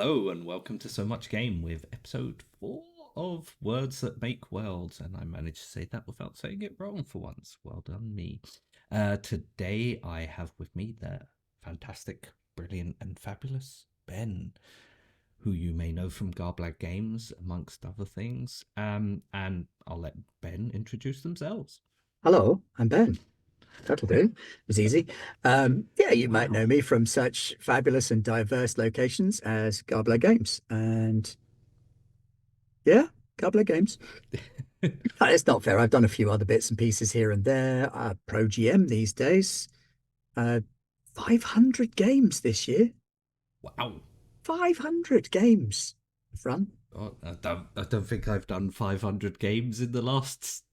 Hello and welcome to So Much Game with episode 4 of Words That Make Worlds. And I managed to say that without saying it wrong for once. Well done, me. Today I have with me the fantastic, brilliant, and fabulous Ben, who you may know from Garblag Games, amongst other things. And I'll let Ben introduce themselves. Hello, I'm Ben. That'll do. It was easy. Yeah, you might know me from such fabulous and diverse locations as Garblag Games. And yeah, Garblag Games. It's not fair. I've done a few other bits and pieces here and there. Pro GM these days. Uh, 500 games this year. Wow. 500 games I've run. Oh, I don't think I've done 500 games in the last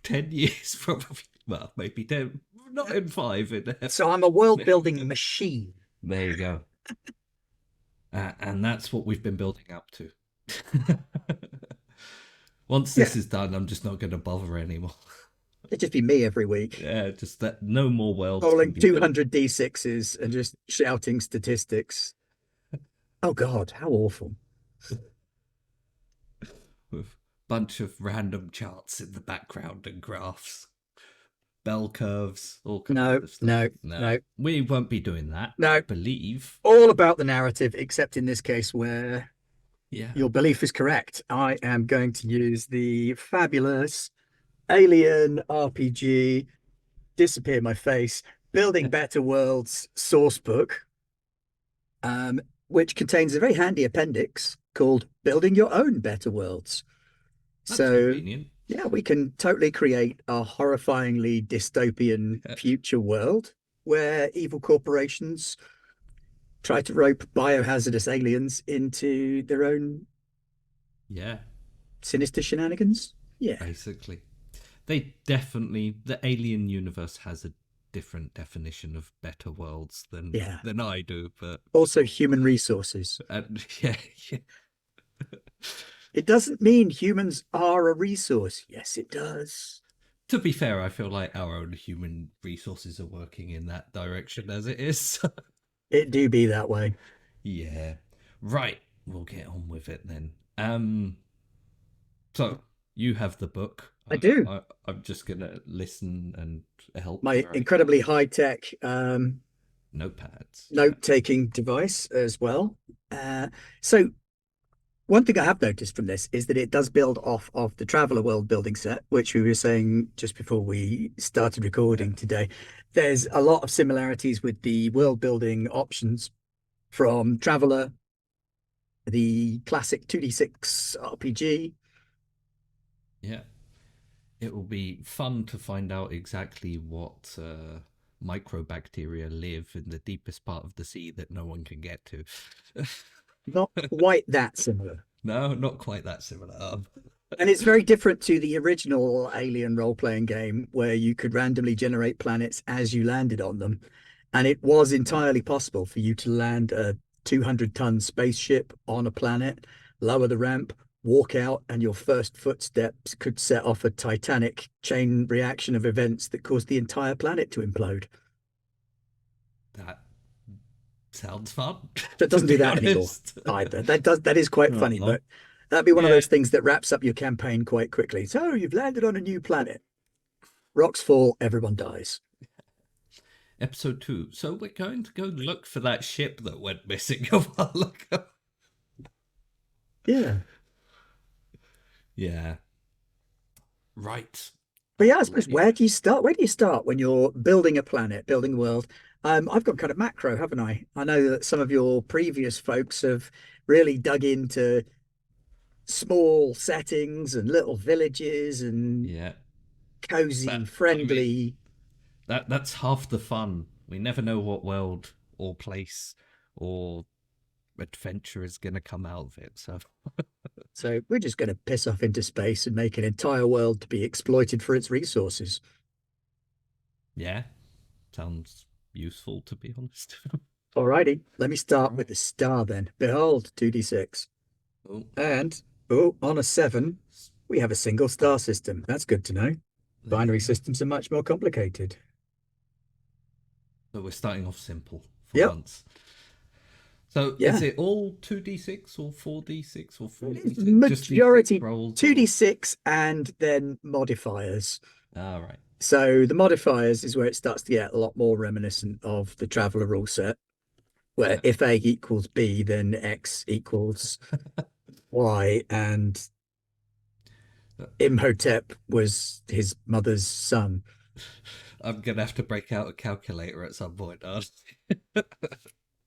10 years, probably. Well, maybe 10, not in 5. So I'm a world building machine. There you go. And that's what we've been building up to. Once Yeah, this is done, I'm just not going to bother anymore. it'd just be me every week. Yeah, just that no more worlds can Rolling be built 200 D6s and just shouting statistics. Oh God, how awful. with a bunch of random charts in the background and graphs, bell curves, all kinds No, of stuff. no, No, no, we won't be doing that, I no. believe. All about the narrative, except in this case where Yeah. your belief is correct. I am going to use the fabulous Alien RPG, Disappear My Face, Building Better Worlds source book, which contains a very handy appendix called Building Your Own Better Worlds. That's So, convenient. yeah, we can totally create a horrifyingly dystopian future world where evil corporations try to rope biohazardous aliens into their own Yeah, sinister shenanigans. Yeah. basically. The alien universe has a different definition of better worlds Yeah. than I do, but Also, human resources. yeah, yeah. It doesn't mean humans are a resource. Yes, it does. To be fair, I feel like our own human resources are working in that direction as it is. It do be that way. Yeah. Right, we'll get on with it then. So you have the book. I do. I'm just gonna listen and help My where I can. incredibly high tech Notepads, yeah. note taking device as well. So, one thing I have noticed from this is that it does build off of the Traveller world building set, which we were saying just before we started recording Yeah. today. There's a lot of similarities with the world building options from Traveller, the classic 2d6 RPG. Yeah. It will be fun to find out exactly what microbacteria live in the deepest part of the sea that no one can get to. Not quite that similar. No, not quite that similar. And it's very different to the original Alien role playing game where you could randomly generate planets as you landed on them. And it was entirely possible for you to land a 200-ton spaceship on a planet, lower the ramp, walk out, and your first footsteps could set off a titanic chain reaction of events that caused the entire planet to implode. That sounds fun, So it to doesn't do be that anymore honest. either. That is quite funny, Uh-huh. but that'd be one of Yeah. those things that wraps up your campaign quite quickly. So you've landed on a new planet. Rocks fall, everyone dies. Episode 2. So we're going to go look for that ship that went missing a while ago. Yeah. Yeah. Right. But yeah, I suppose where do you start? Where do you start when you're building a planet, building a world? I've got kind of macro, haven't I? I know that some of your previous folks have really dug into small settings and little villages and Yeah. cozy, But I mean, friendly. that's half the fun. We never know what world or place or adventure is going to come out of it. So, So we're just going to piss off into space and make an entire world to be exploited for its resources. yeah, sounds useful to be honest. Alrighty, let me start Right. with the star then. Behold, 2d6. Oh, And, oh, on a 7, we have a single star system. That's good to know. there you Binary go. systems are much more complicated. So we're starting off simple for Yep. once. So is Yeah, it all 2d6 or 4d6 or it's 4d6? Just d6 majority rolls or 2d6 and then modifiers. all right. So the modifiers is where it starts to get a lot more reminiscent of the Traveller rule set, where Yeah. if A equals B, then X equals Y, and Imhotep was his mother's son. I'm gonna have to break out a calculator at some point, aren't I?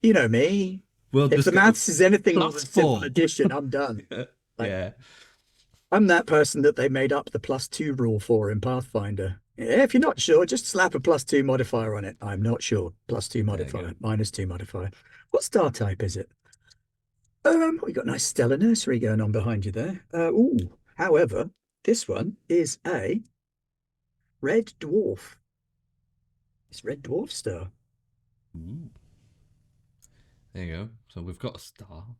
You know me. We'll If just the go maths is anything more plus than simple four. addition, I'm done. Like Yeah. I'm that person that they made up the +2 rule for in Pathfinder. Yeah, if you're not sure, just slap a +2 modifier on it. I'm not sure. +2 There you go. modifier, -2 modifier. What star type is it? We got a nice stellar nursery going on behind you there. However, this one is a red dwarf. It's red dwarf star. Ooh. There you go. So we've got a star.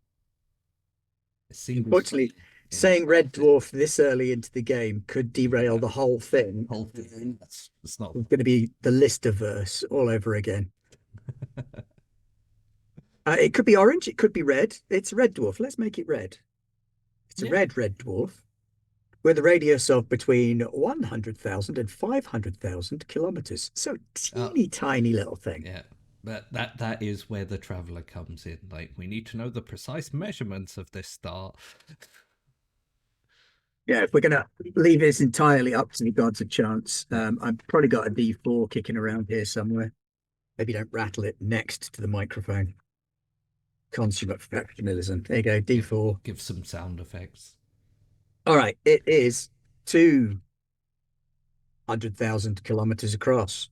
A single star Unfortunately, in a saying star red system. dwarf this early into the game could derail Yeah. the whole thing. Whole thing. That's not. It's going to be the Lister verse all over again. It could be orange, it could be red. It's a red dwarf. Let's make it red. It's a Yeah. red dwarf with a radius of between 100,000 and 500,000 kilometers. So Uh, teeny tiny little thing. yeah. But that is where the traveler comes in. Like we need to know the precise measurements of this star. Yeah, if we're going to leave this entirely up to the gods of chance, Yeah. I've probably got a D4 kicking around here somewhere. Maybe don't rattle it next to the microphone. Consummate professionalism. There you go, Give D4. give some sound effects. All right, it is 200,000 kilometers across.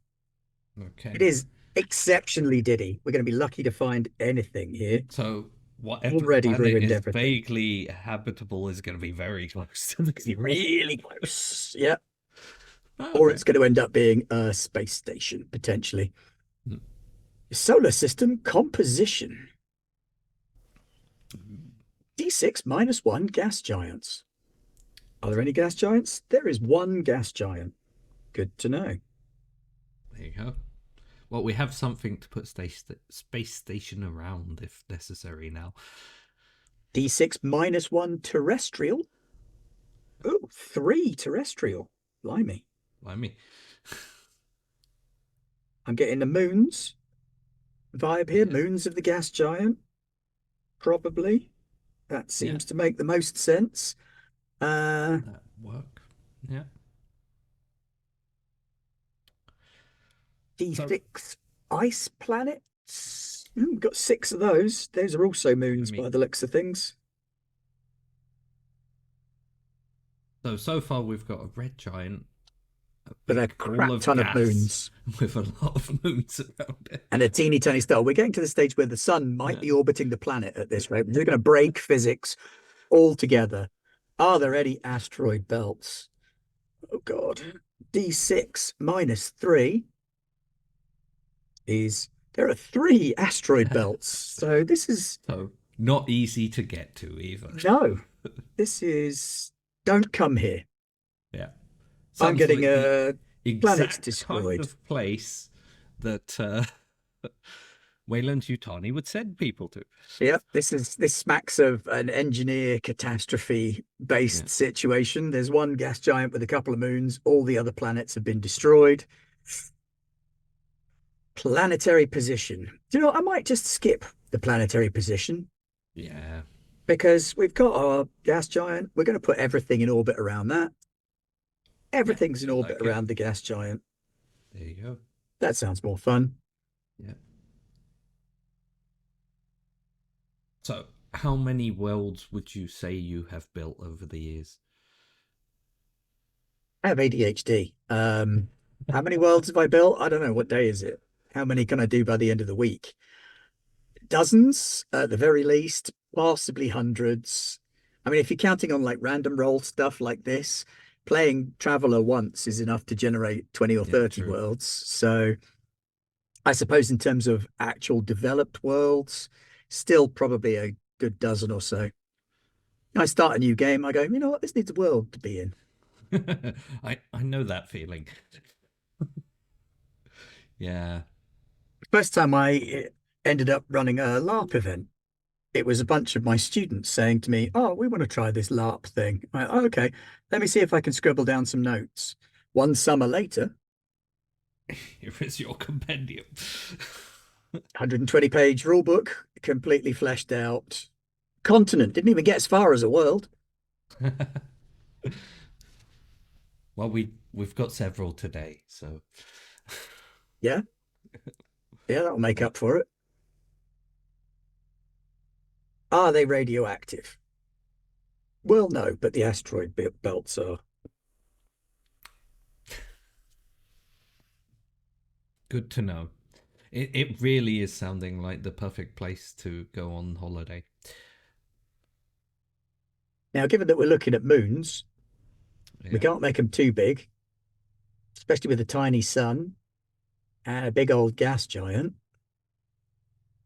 Okay. It is exceptionally diddy. We're going to be lucky to find anything here. So whatever Already planet ruined is everything. vaguely habitable is going to be very close to the Really close. Yeah. Or Okay. it's going to end up being a space station, potentially. Hmm. Solar system composition. D6 -1 gas giants. Are there any gas giants? There is one gas giant. Good to know. There you go. Well, we have something to put space station around if necessary now. D6 -1 terrestrial. Oh, 3 terrestrial. Blimey. I mean, I'm getting the moons vibe here. yeah, Moons of the gas giant. Probably. That yeah, seems to make the most sense. Uh, that work. Yeah. So, D6 ice planets. We've got 6 of those. Those are also I moons mean, by the looks of things. so far we've got a red giant, a But a big ball crap of ton of gas moons with a lot of moons around it. and a teeny tiny star. We're getting to the stage where the sun might Yeah. be orbiting the planet at this rate. They're going to break physics altogether. Are there any asteroid belts? Oh, God. D6 -3 is there are 3 asteroid belts. So this is So not easy to get to either. no, this is don't come here. Yeah. I'm Sounds getting like the planets exact kind destroyed. of place that Wayland Yutani would send people to. Yep, this smacks of an engineer catastrophe Yeah. based situation. There's one gas giant with a couple of moons. All the other planets have been destroyed. Planetary position. Do you know, I might just skip the planetary position Yeah. because we've got our gas giant. We're going to put everything in orbit around that. Yeah. Everything's in I orbit like it. around the gas giant. There you go. That sounds more fun. Yeah. So, how many worlds would you say you have built over the years? I have ADHD. How many worlds have I built? I don't know. What day is it? How many can I do by the end of the week? Dozens at the very least, possibly hundreds. I mean, if you're counting on like random roll stuff like this, playing Traveller once is enough to generate 20 or Yeah, 30 true. worlds. So I suppose in terms of actual developed worlds, still probably a good dozen or so. I start a new game, I go, you know what, this needs a world to be in. I know that feeling. Yeah. First time I ended up running a LARP event. it was a bunch of my students saying to me, "Oh, we want to try this LARP thing." Oh, okay, let me see if I can scribble down some notes. One summer later, Here is your compendium. 120-page rule book, completely fleshed out. Continent didn't even get as far as a world. Well, we've got several today, so Yeah, yeah, that'll make up for it. Are they radioactive? Well, no, but the asteroid belts are. good to know. It really is sounding like the perfect place to go on holiday. Now, given that we're looking at moons, we Yeah. can't make them too big, especially with a tiny sun and a big old gas giant.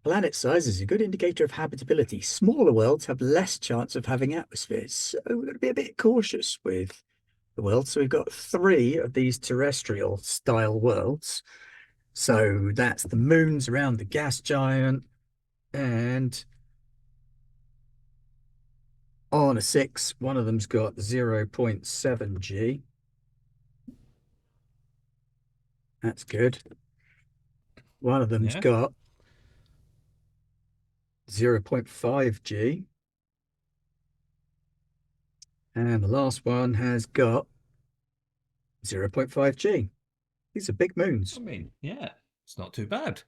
Planet size is a good indicator of habitability. Smaller worlds have less chance of having atmospheres, so we're going to be a bit cautious with the world. So we've got three of these terrestrial style worlds. So that's the moons around the gas giant, and on a six, one of them's got 0.7 G. That's good. One of them's Yeah. got 0.5 G. And the last one has got 0.5 G. These are big I moons. mean, yeah, it's not too bad.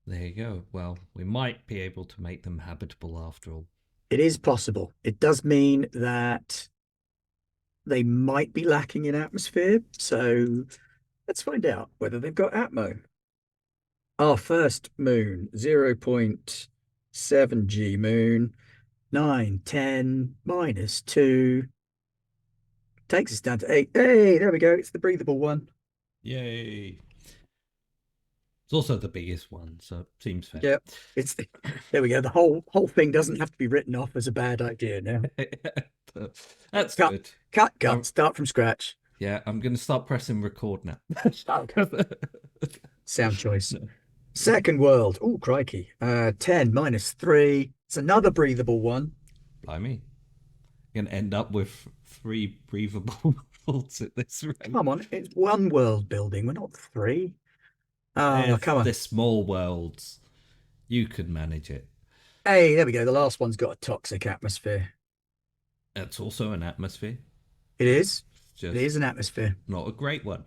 There you go. Well, we might be able to make them habitable after all. It is possible. It does mean that they might be lacking in atmosphere. So let's find out whether they've got atmo. Our first moon, 0.7 G moon, 9, 10, -2. Takes us down to 8. Hey, there we go. It's the breathable one. Yay! It's also the biggest one, so seems fair. Yeah, it's there we go. The whole thing doesn't have to be written off as a bad idea now. That's Cut, good. cut. Start from scratch. Yeah, I'm going to start pressing record now. Sound choice. Second world. Oh, crikey. 10 -3. It's another breathable one. Blimey. You're going to end up with 3 breathable worlds at this rate. Come on, it's one world building. We're not three. Oh, If come on. they're small worlds, you could manage it. Hey, there we go. The last one's got a toxic atmosphere. It's also an atmosphere, It but is. it's It just is an atmosphere. not a great one.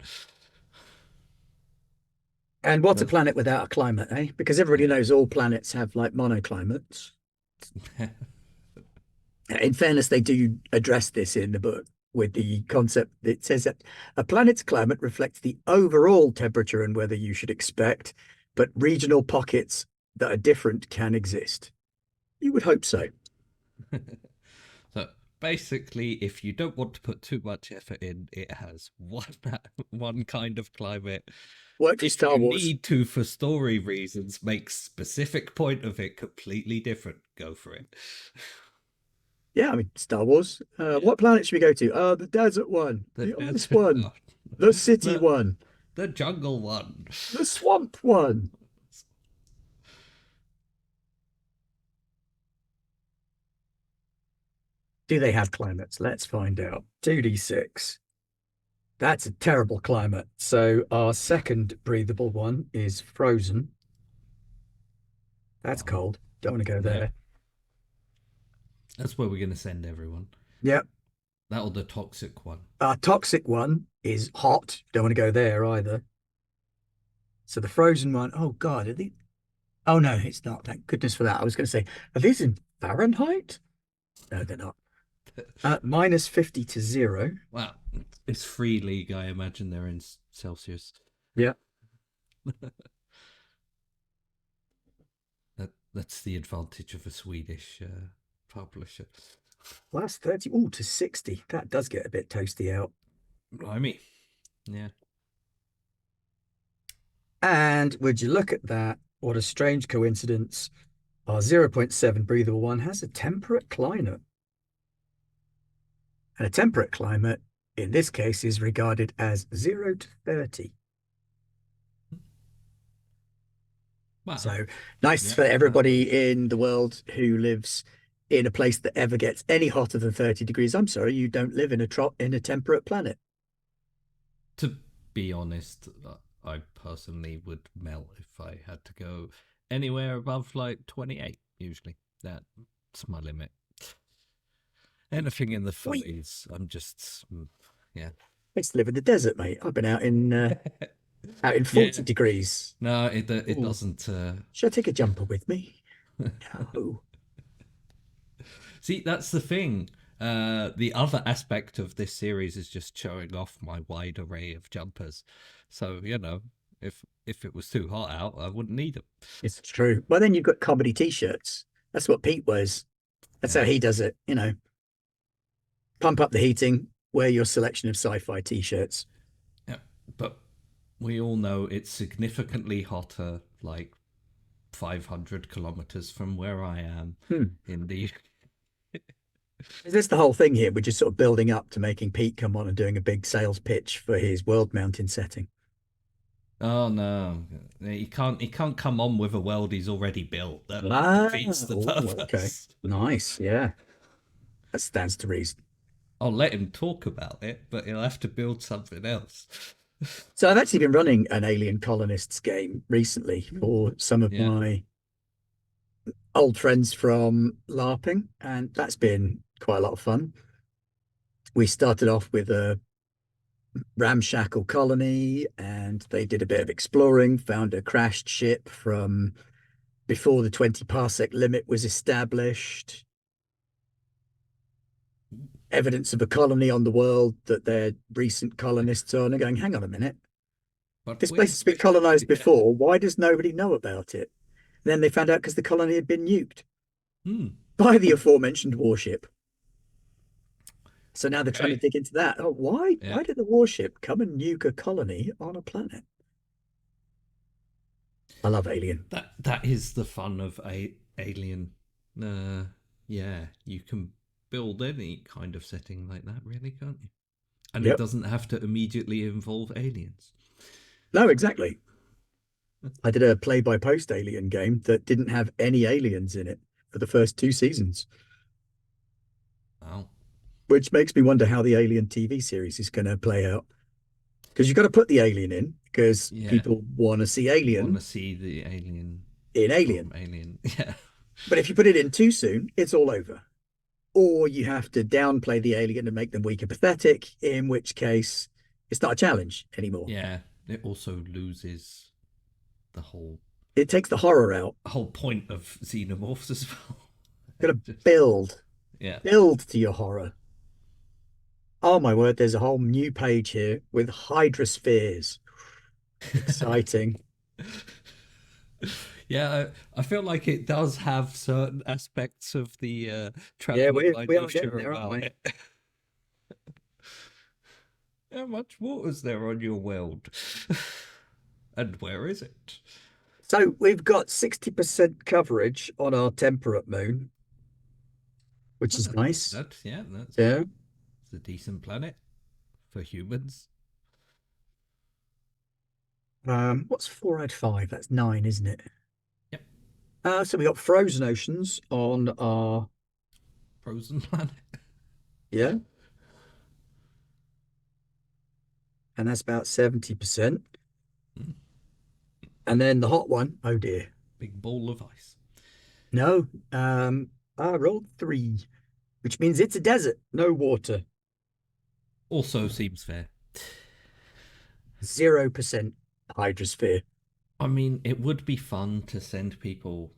And what's a That's, planet without a climate, eh? Because everybody yeah. knows all planets have like monoclimates. In fairness, they do address this in the book with the concept. It says that a planet's climate reflects the overall temperature and weather you should expect, but regional pockets that are different can exist. You would hope so. So basically, if you don't want to put too much effort in, it has one kind of climate. Worked for If Star you Wars. need to, for story reasons, make specific point of it completely different, go for it. Yeah, I mean, Star Wars. Yeah, What planet should we go to? The desert one, the the ice desert one, one, the city the one, the jungle one. the swamp one. Do they have climates? Let's find out. 2d6. That's a terrible climate. So our second breathable one is frozen. That's Oh, cold. Don't want to go yeah, there. that's where we're gonna send everyone. Yep. That or the toxic one. Our toxic one is hot. Don't want to go there either. So the frozen one, oh God, are they? Oh no, it's not. Thank goodness for that. I was going to say, are these in Fahrenheit? No, they're not. -50 to 0. Well, it's free league. I imagine they're in Celsius. Yeah. That's the advantage of a Swedish publisher. +30. Oh, to 60. That does get a bit toasty out. Blimey. Yeah. And would you look at that? What a strange coincidence. Our 0.7 breathable one has a temperate climate. And a temperate climate, in this case, is regarded as 0 to 30. Wow. So nice Yeah. for everybody in the world who lives in a place that ever gets any hotter than 30 degrees. I'm sorry, you don't live in a temperate planet. To be honest, I personally would melt if I had to go anywhere above like 28. Usually, that's my limit. Anything in the We 30s, I'm just, yeah. I used to live in the desert, mate. I've been out in Yeah. 40 degrees. No, it Ooh, doesn't. should I take a jumper with me? No. See, that's the thing. The other aspect of this series is just showing off my wide array of jumpers. So if it was too hot out, I wouldn't need them. It's true. Well, then you've got comedy t-shirts. That's what Pete wears. That's Yeah, how he does it. Pump up the heating, wear your selection of sci-fi t-shirts. yeah. But we all know it's significantly hotter, like 500 kilometers from where I am Hmm. in the. Is this the whole thing here? We're just sort of building up to making Pete come on and doing a big sales pitch for his world mountain setting. Oh no, he can't come on with a world he's already built. That Ah, defeats the oh, okay. purpose. Nice. Yeah. That stands to reason. I'll let him talk about it, but he'll have to build something else. So I've actually been running an Alien Colonists game recently for some of Yeah. my old friends from LARPing, and that's been quite a lot of fun. We started off with a ramshackle colony, and they did a bit of exploring, found a crashed ship from before the 20 parsec limit was established, evidence of a colony on the world that they're recent colonists on, and going, hang on a minute, But this place has been we colonized yeah. before. Why does nobody know about it? And then they found out because the colony had been nuked Hmm. by the aforementioned warship. So now they're trying to Okay. dig into that. Oh, why? Yeah. Why did the warship come and nuke a colony on a planet? I love Alien. That is the fun of a Alien. Uh, yeah, you can build any kind of setting like that, really, can't you? And it Yep. doesn't have to immediately involve aliens. No, exactly. I did a play-by-post Alien game that didn't have any aliens in it for the first two seasons, Wow. which makes me wonder how the Alien TV series is going to play out. Because you've got to put the alien in because Yeah. people want to see Want to Alien see the alien in from Alien. Alien? Yeah. But if you put it in too soon, it's all over. Or you have to downplay the alien and make them weak and pathetic, in which case it's not a challenge anymore. Yeah. It also loses the It takes the horror out. whole point of xenomorphs as well. You've got to Just build, yeah. build to your horror. Oh my word, there's a whole new page here with hydrospheres. Exciting. Yeah, I feel like it does have certain aspects of the Yeah, traveller we by we are getting nature there, aren't about we? it. How much water's there on your world? And where is it? So we've got 60% coverage on our temperate moon, which is nice. That's Yeah. good. It's a decent planet for humans. What's 405? That's nine, isn't it? Yep, So we got frozen oceans on our, frozen planet. yeah, and that's about 70%. Mm, And then the hot one, oh dear. big ball of ice. No, I rolled three, which means it's a desert, no water, Also seems fair. 0% hydrosphere. I mean, it would be fun to send people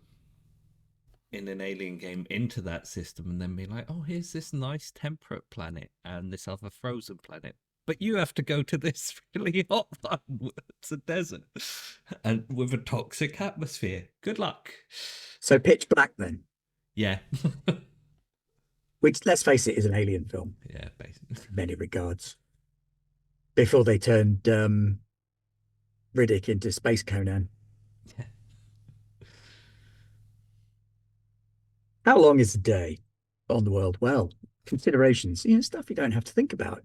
in an alien game into that system and then be like, oh, here's this nice temperate planet and this other frozen planet. But you have to go to this really hot one. It's a desert and with a toxic atmosphere. Good luck. So pitch black then, Yeah. which let's face it, is an alien film Yeah, basically. in many regards. Before they turned Riddick into Space Conan. Yeah. How long is a day on the world? Well, considerations, stuff you don't have to think about.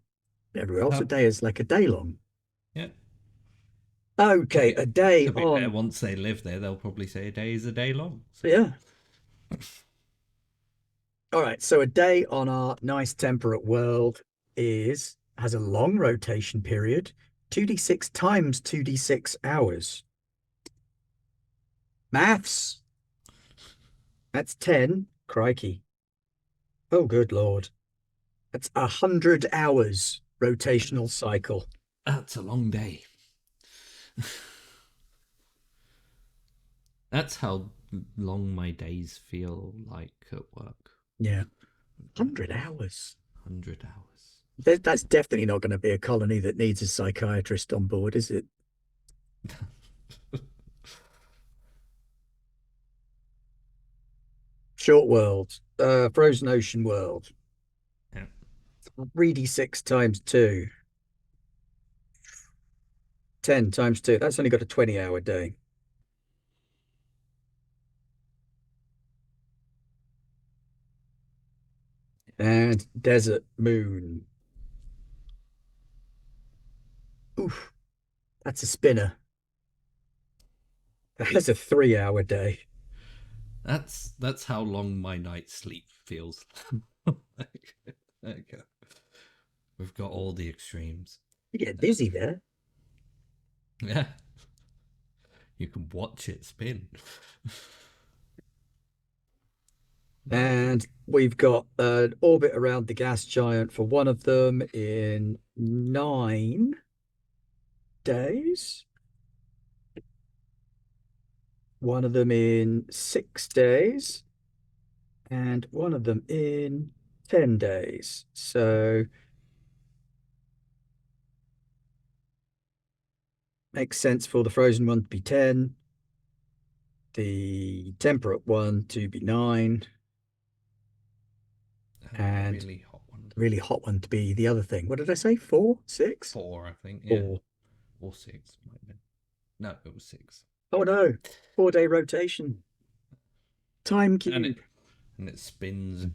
Everywhere else, a No. day is like a day long. Yeah. To Okay, be a day to be fair, on. once they live there, they'll probably say a day is a day long. So Yeah. All right. So a day on our nice temperate world is has a long rotation period, 2d6 times 2d6 hours. Maths. That's 10. Crikey. Oh, good Lord. That's 100 hours rotational cycle. that's a long day. That's how long my days feel like at work. Yeah. 100 100 hours. 100 hours. That's definitely not going to be a colony that needs a psychiatrist on board, is it? Short world, frozen ocean world. Yeah. 3d6 times 2. 10 times 2. That's only got a 20-hour day. And desert moon. Oof, that's a spinner. That's a 3-hour day. That's how long my night's sleep feels. There you go. We've got all the extremes. You get Uh, dizzy there. yeah, you can watch it spin. But And we've got an orbit around the gas giant for one of them in 9 days. One of them in 6 days. And one of them in 10 days. So makes sense for the frozen one to be 10, the temperate one to be 9, and the and really hot one, the really hot one to be the other thing. What did I say? 4, 6, 4, I think. Yeah, 4. or 6 might have been. No, it was 6. Oh no, 4-day rotation. Time And cube. it spins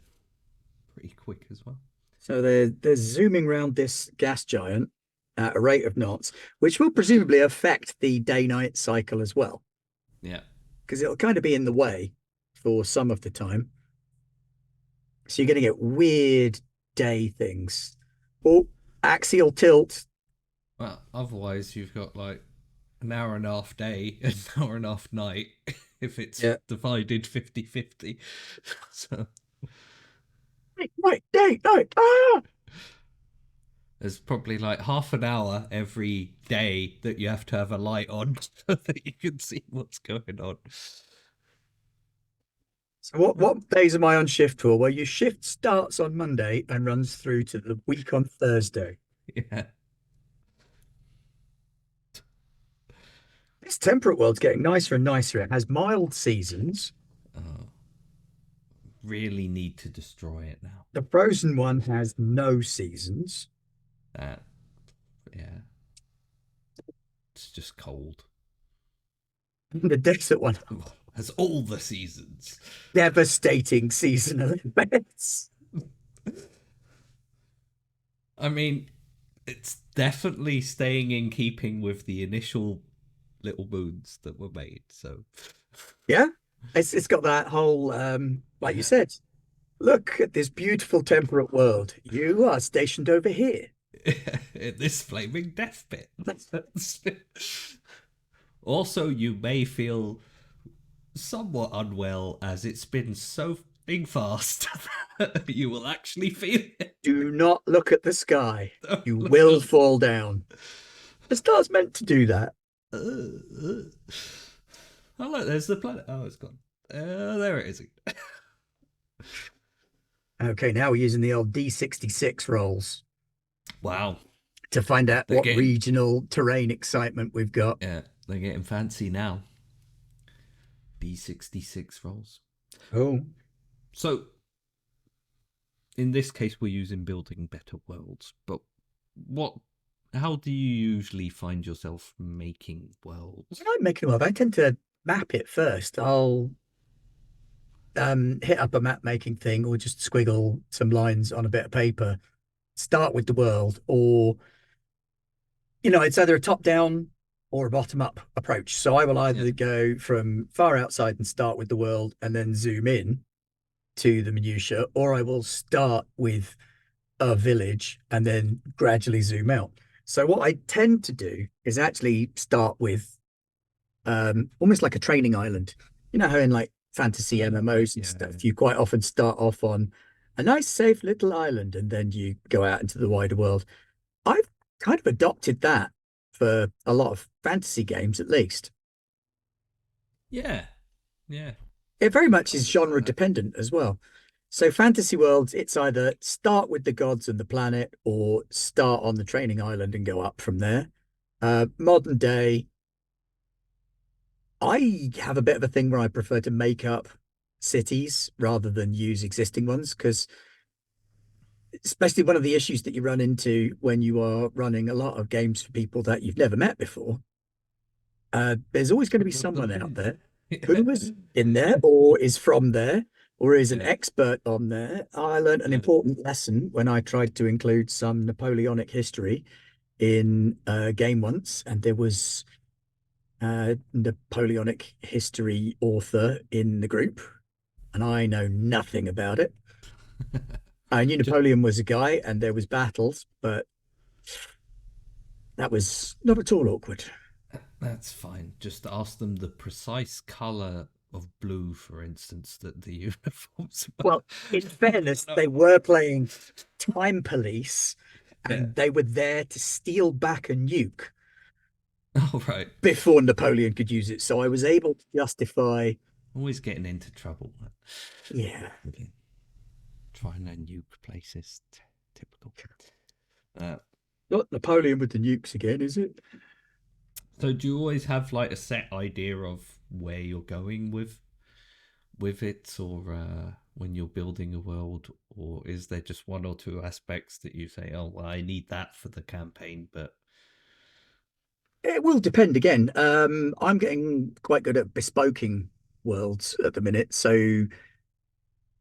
pretty quick as well. So they're zooming around this gas giant at a rate of knots, which will presumably affect the day-night cycle as well, Yeah. because it'll kind of be in the way for some of the time. So you're going to get weird day things. Oh, axial tilt. Well, otherwise you've got like an hour and a half day, an hour and a half night, if it's Yeah. divided 50-50. So Night, day, night. Ah! there's probably like half an hour every day that you have to have a light on so that you can see what's going on. So what days am I on shift for? Well, your shift starts on Monday and runs through to the week on Thursday. Yeah. This temperate world's getting nicer and nicer. It has mild seasons. Oh, really need to destroy it now. The frozen one has no seasons. That, yeah. It's just cold. The desert one, Has all the seasons. devastating seasonal events. I mean, it's definitely staying in keeping with the initial little moons that were made. So, Yeah, it's got that whole like you yeah. said, look at this beautiful temperate world. You are stationed over here. In this flaming death pit. Also, you may feel somewhat unwell as it spins so fast you will actually feel it. Do not look at the sky. Don't You look will at fall down. The star's meant to do that. oh look, there's the planet. Oh, it's gone. There it is. Okay, now we're using the old D66 rolls Wow, to find out they're what getting regional terrain excitement we've got. yeah, they're getting fancy now. D66 rolls. Oh, So in this case, we're using building better worlds. But what? How do you usually find yourself making worlds? when I'm making a world, I tend to map it first. I'll hit up a map making thing or just squiggle some lines on a bit of paper, start with the world, or it's either a top down or a bottom up approach. So I will Yeah. either go from far outside and start with the world and then zoom in to the minutiae, or I will start with a village and then gradually zoom out. So what I tend to do is actually start with almost like a training island. You know how in like fantasy MMOs and Yeah. stuff, you quite often start off on a nice, safe little island and then you go out into the wider world. I've kind of adopted that for a lot of fantasy games, at least. Yeah. Yeah. It very much I is could see genre that. dependent as well. So fantasy worlds, it's either start with the gods and the planet or start on the training island and go up from there. Modern day, I have a bit of a thing where I prefer to make up cities rather than use existing ones because especially one of the issues that you run into when you are running a lot of games for people that you've never met before, there's always going to be someone out there who was in there or is from there or is an Yeah. expert on there. I learned an Yeah. important lesson when I tried to include some Napoleonic history in a game once, and there was a Napoleonic history author in the group, and I know nothing about it. I knew Just Napoleon was a guy and there was battles, but that was not at all awkward. that's fine. Just ask them the precise color of blue, for instance, that the uniforms were. Well, in No, fairness, no. they were playing time police Yeah. and they were there to steal back a nuke Oh, right. before Napoleon could use it. So I was able to justify, Always getting into trouble. yeah, Trying to nuke places. Typical. Uh, not Napoleon with the nukes again, is it? so do you always have like a set idea of where you're going with it, or when you're building a world, or is there just one or two aspects that you say, "Oh, well, I need that for the campaign," but It will depend again. I'm getting quite good at bespoking worlds at the minute. So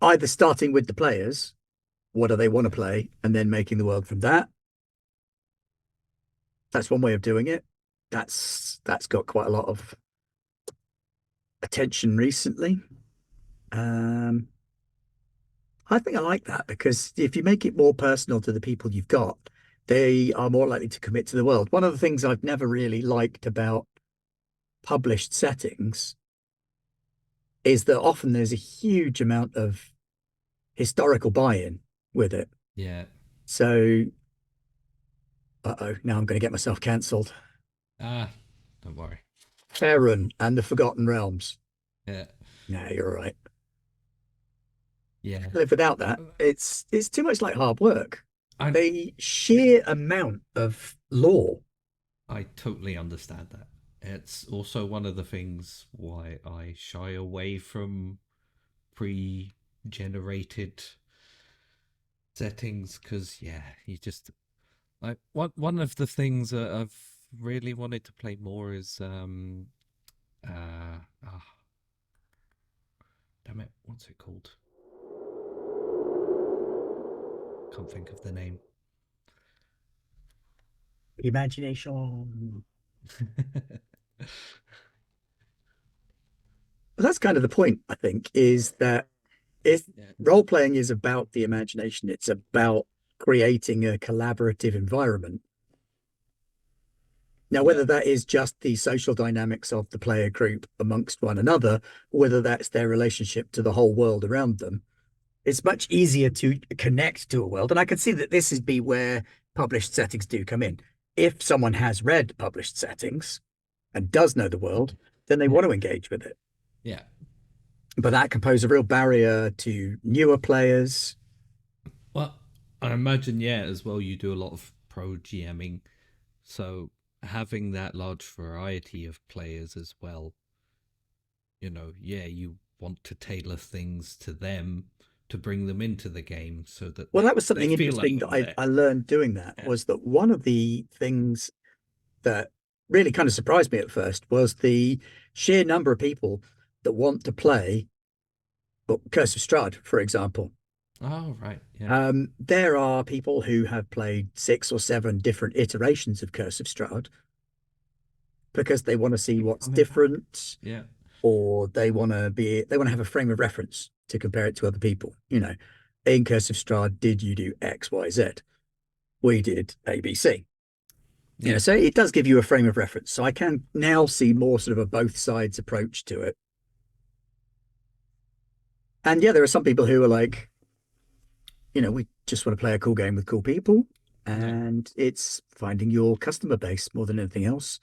either starting with the players, what do they want to play, and then making the world from that. That's one way of doing it. That's got quite a lot of attention recently. Um, I think I like that because if you make it more personal to the people you've got, they are more likely to commit to the world. One of the things I've never really liked about published settings is that often there's a huge amount of historical buy-in with it. yeah. So, uh-oh, now I'm going to get myself cancelled. Ah, don't worry. Faerun and the Forgotten Realms. Yeah. No, you're all right. Yeah. Live without that. It's too much like hard work. I The sheer amount of lore. I totally understand that. It's also one of the things why I shy away from pre-generated settings, because yeah, you just like one of the things that I've really wanted to play more is uh ah, damn it, what's it called? Can't think of the name. Imagination. But that's kind of the point, I think, is that if Yeah. role playing is about the imagination, it's about creating a collaborative environment. Now, Yeah. whether that is just the social dynamics of the player group amongst one another, or whether that's their relationship to the whole world around them, it's much easier to connect to a world. And I can see that this is be where published settings do come in. If someone has read published settings and does know the world, then they want to engage with it. Yeah. But that can pose a real barrier to newer players. Well, I imagine, yeah, as well, you do a lot of pro GMing, so having that large variety of players as well, yeah, you want to tailor things to them to bring them into the game so that Well, they that was they something feel like interesting that they're I learned doing that there. was that one of the things that really kind of surprised me at first was the sheer number of people that want to play Curse of Strahd, for example. Oh, right, yeah, There are people who have played 6 or 7 different iterations of Curse of Strahd, because they want to see I what's mean, different, yeah, or they want to have a frame of reference to compare it to other people. In Curse of Strahd, did you do X, Y, Z? We did ABC. yeah, So it does give you a frame of reference. So I can now see more sort of a both sides approach to it. And yeah, there are some people who are like, we just want to play a cool game with cool people. yeah. And it's finding your customer base more than anything else.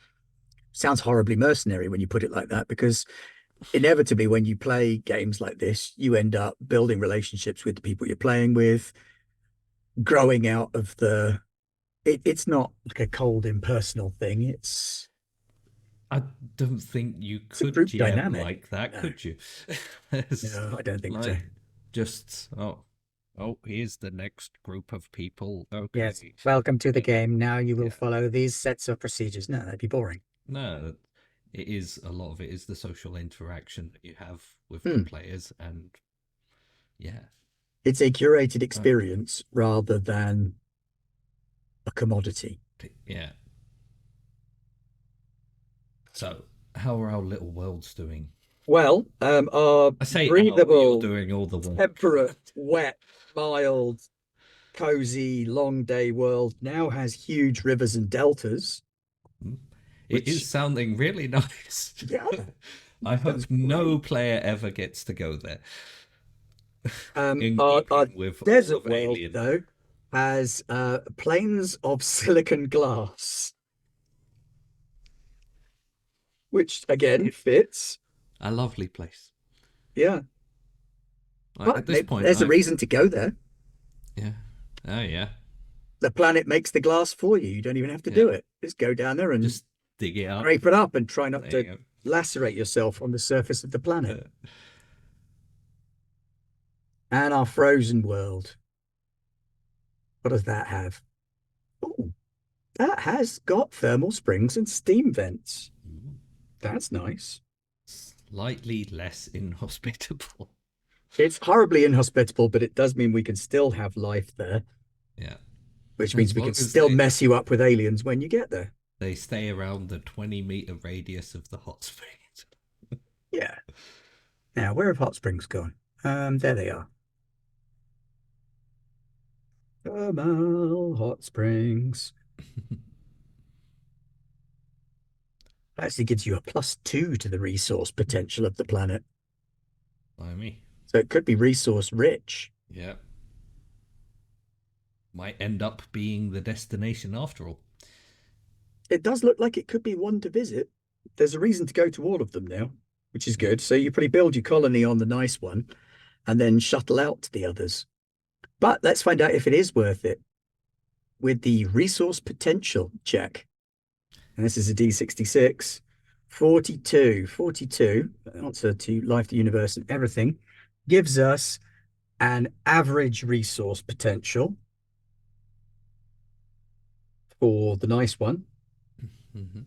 Sounds horribly mercenary when you put it like that, because inevitably, when you play games like this, you end up building relationships with the people you're playing with, growing out of it's not like a cold, impersonal thing. I don't think you It's a could group GM dynamic. like that, No, could you? It's no, I don't think so. like just here's the next group of people. Yes. Okay. Welcome to the Yeah, game. Now you will yeah. follow these sets of procedures. No, that'd be boring. No, it is a lot of it is the social interaction that you have with the Hmm. players, and yeah, It's a curated uh, experience rather than a commodity. yeah. So, how are our little worlds doing? Well, our I say our, you're breathable, doing all the work. temperate, wet, mild, cozy, long day world now has huge rivers and deltas, It is which, sounding really nice. yeah, I sounds hope no great. player ever gets to go there. In Our keeping with all desert of world, Alien. though, has plains of silicon glass, which again fits. A lovely place. Yeah. Like But at this point, there's a reason to go there. yeah, oh yeah, The planet makes the glass for you. You don't even have to yeah. do it. Just go down there and Just dig it up. scrape it up and try not There to you lacerate yourself on the surface of the go. planet. And our frozen world. What does that have? Oh, that has got thermal springs and steam vents. That's nice. Slightly less inhospitable. It's horribly inhospitable, but it does mean we can still have life there, Yeah, which means as we can long as still mess you up with aliens when you get there. they stay around the 20-meter radius of the hot springs. Yeah. Now, where have hot springs gone? There they are. Thermal hot springs. Actually gives you a +2 to the resource potential of the planet. By me. So it could be resource rich. Yeah, might end up being the destination after all. It does look like it could be one to visit. There's a reason to go to all of them now, which is Yeah, good. So you probably build your colony on the nice one and then shuttle out to the others. But let's find out if it is worth it with the resource potential check. And this is a D66. 42. 42, answer to life, the universe, and everything, gives us an average resource potential for the nice one. mm-hmm.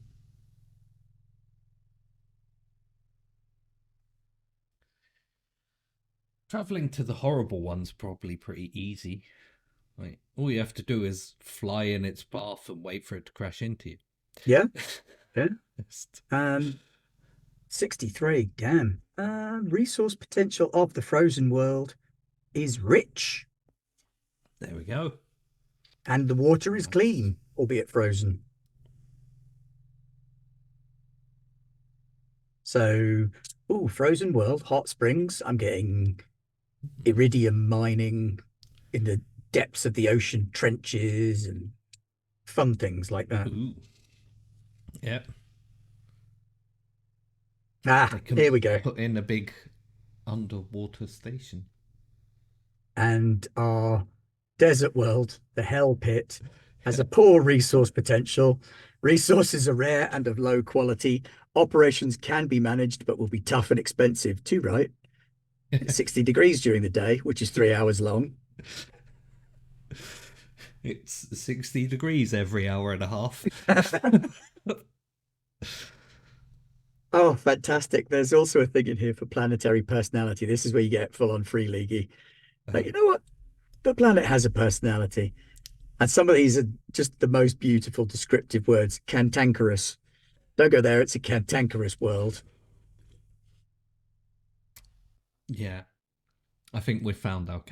Traveling to the horrible one's probably pretty easy. Like, all you have to do is fly in its path and wait for it to crash into you. Yeah, yeah. Um, 63, damn. Resource potential of the frozen world is rich, There we go. and the water is Nice. clean, albeit frozen. So, oh, frozen world, hot springs. I'm getting iridium mining in the depths of the ocean trenches and fun things like that. Ooh, yeah. Ah, They can here we go. put in a big underwater station. And our desert world, the hell pit, has a poor resource potential. Resources are rare and of low quality. Operations can be managed, but will be tough and expensive too, right? It's 60 degrees during the day, which is 3 hours long. It's 60 degrees every hour and a half. Oh, fantastic. There's also a thing in here for planetary personality. This is where you get full on free leaguey. But you know what? The planet has a personality. And some of these are just the most beautiful descriptive words. Cantankerous. Don't go there. It's a cantankerous world. Yeah, I think we've found our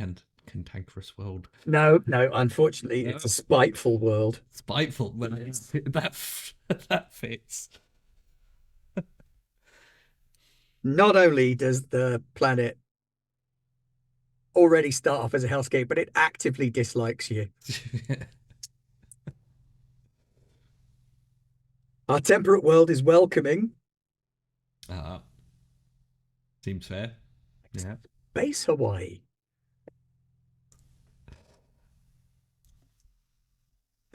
cantankerous world. No, no, unfortunately, No, it's a spiteful world. spiteful, but that that fits. Not only does the planet already start off as a hellscape, but it actively dislikes you. Our temperate world is welcoming. uh, Seems fair. Yeah. Base Hawaii.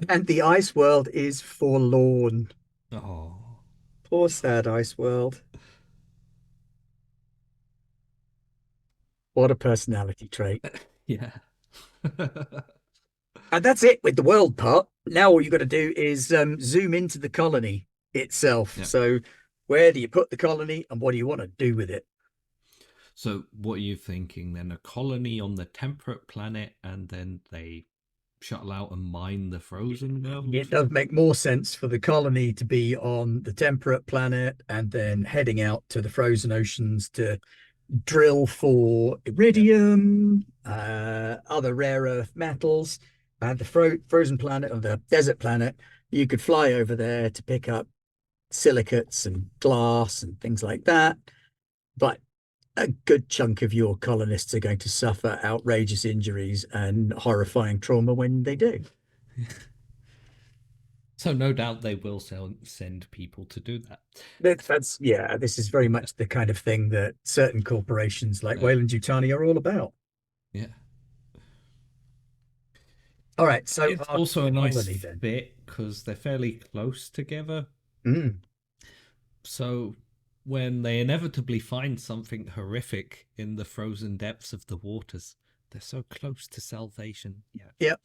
And the ice world is forlorn. Oh, Poor sad ice world. What a personality trait. yeah. And that's it with the world part. Now all you've got to do is zoom into the colony itself. Yeah. So where do you put the colony and what do you want to do with it? So, what are you thinking then? A colony on the temperate planet, and then they shuttle out and mine the frozen It world? does make more sense for the colony to be on the temperate planet and then heading out to the frozen oceans to drill for Yeah. iridium, other rare earth metals. And the frozen planet or the desert planet, you could fly over there to pick up silicates and glass and things like that. But a good chunk of your colonists are going to suffer outrageous injuries and horrifying trauma when they do. So, no doubt they will send people to do that. That's yeah, this is very much the kind of thing that certain corporations like Uh, Wayland-Yutani are all about. yeah. All right, so It's our also a nice colony then. fit because they're fairly close together. Mm, So, when they inevitably find something horrific in the frozen depths of the waters, they're so close to salvation. Yeah. yeah,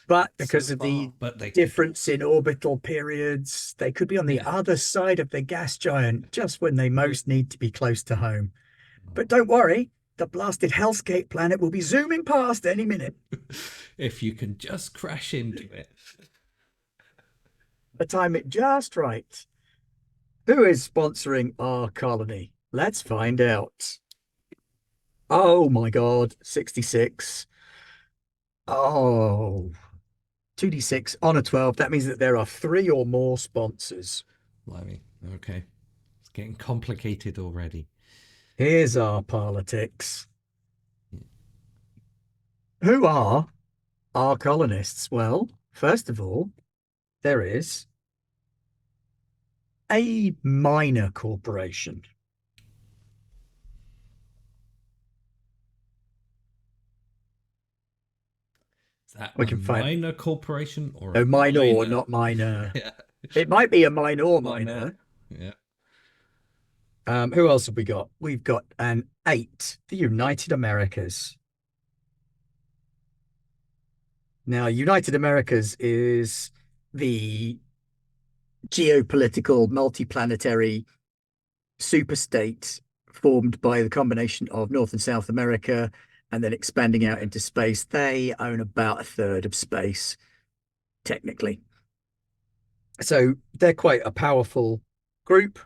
but So because of the far, but they could. difference in orbital periods, they could be on the Yeah. other side of the gas giant just when they Yeah. most need to be close to home. But Oh. don't worry, the blasted hellscape planet will be zooming past any minute. If you can just crash into it. The time it just right. Who is sponsoring our colony? Let's find out. Oh my God, 66. Oh, 2d6 on a 12. That means that there are three or more sponsors. Blimey. Okay. It's getting complicated already. Here's our politics. Who are our colonists? Well, first of all, there is a minor corporation. Is that We a can find minor corporation or a no minor, minor? not minor. Yeah. It might be a minor Minor. minor. Yeah. Who else have we got? We've got an eight, the United Americas. Now, United Americas is the geopolitical multiplanetary superstate formed by the combination of North and South America and then expanding out Yeah. into space. They own about a third of space, technically. So they're quite a powerful group.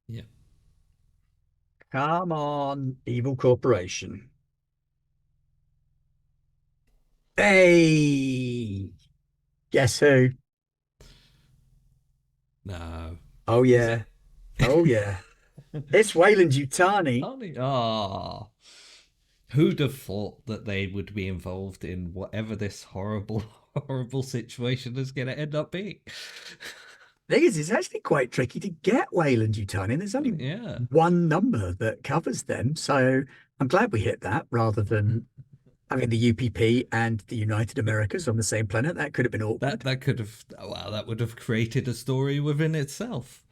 Yeah. Come on, evil corporation. Hey, guess who? No. Oh, Is yeah. it? Oh, yeah. It's Wayland-Yutani. Only. Ah. Who'd have thought that they would be involved in whatever this horrible, horrible situation is going to end up being? Thing is, it's actually quite tricky to get Wayland-Yutani. There's only Yeah. one number that covers them. So I'm glad we hit that rather than having the UPP and the United Americas on the same planet. That could have been That awkward. that could have, wow, that would have created a story within itself.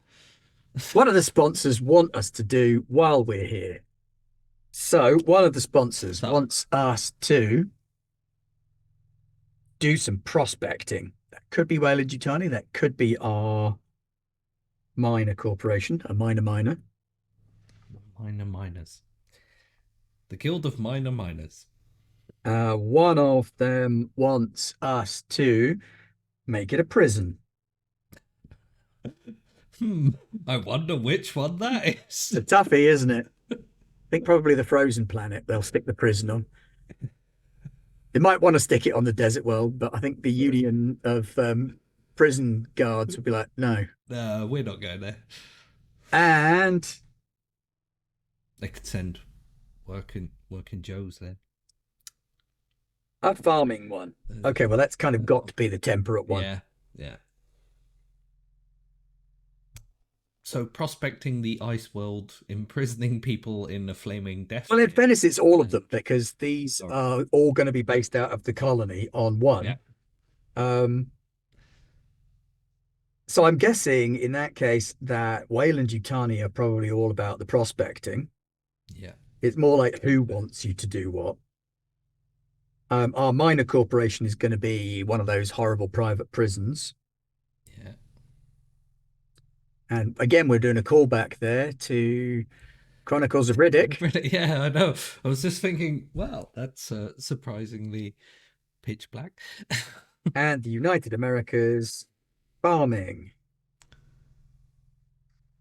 What do the sponsors want us to do while we're here? So one of the sponsors So, wants us to do some prospecting. That could be Wayland-Yutani. That could be our minor corporation, a minor. minor miners. The Guild of Minor Miners. One of them wants us to make it a prison. Hmm. I wonder which one that It's is. a toughie, isn't it? I think probably the frozen planet they'll stick the prison on. They might want to stick it on the desert world, but I think the union of prison guards would be like, no. We're not going there. And They could send working Joes there. a farming one. Okay, well, that's kind of got to be the temperate one. Yeah, yeah. So prospecting the ice world, imprisoning people in a flaming death Well, in pit. fairness, it's all of And them because these sorry. are all going to be based out of the colony on Yeah, one. Um, so I'm guessing in that case that Wayland Yutani are probably all about the prospecting. yeah, It's more like who wants you to do what. Our minor corporation is going to be one of those horrible private prisons. yeah. And again, we're doing a callback there to Chronicles of Riddick Yeah, I know. I was just thinking, wow, that's surprisingly pitch black. and the United Americas farming,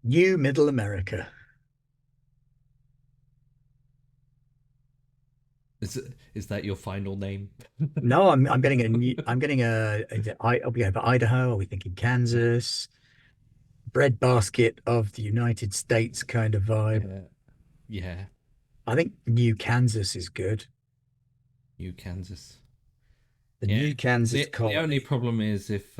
New Middle America. Is that your final name? No, I'm getting a new, I'm getting are we over Idaho? Are we thinking Kansas? Breadbasket of the United States kind of vibe. Yeah, yeah. I think New Kansas is good. New Kansas. The Yeah. New Kansas The only colony. problem is if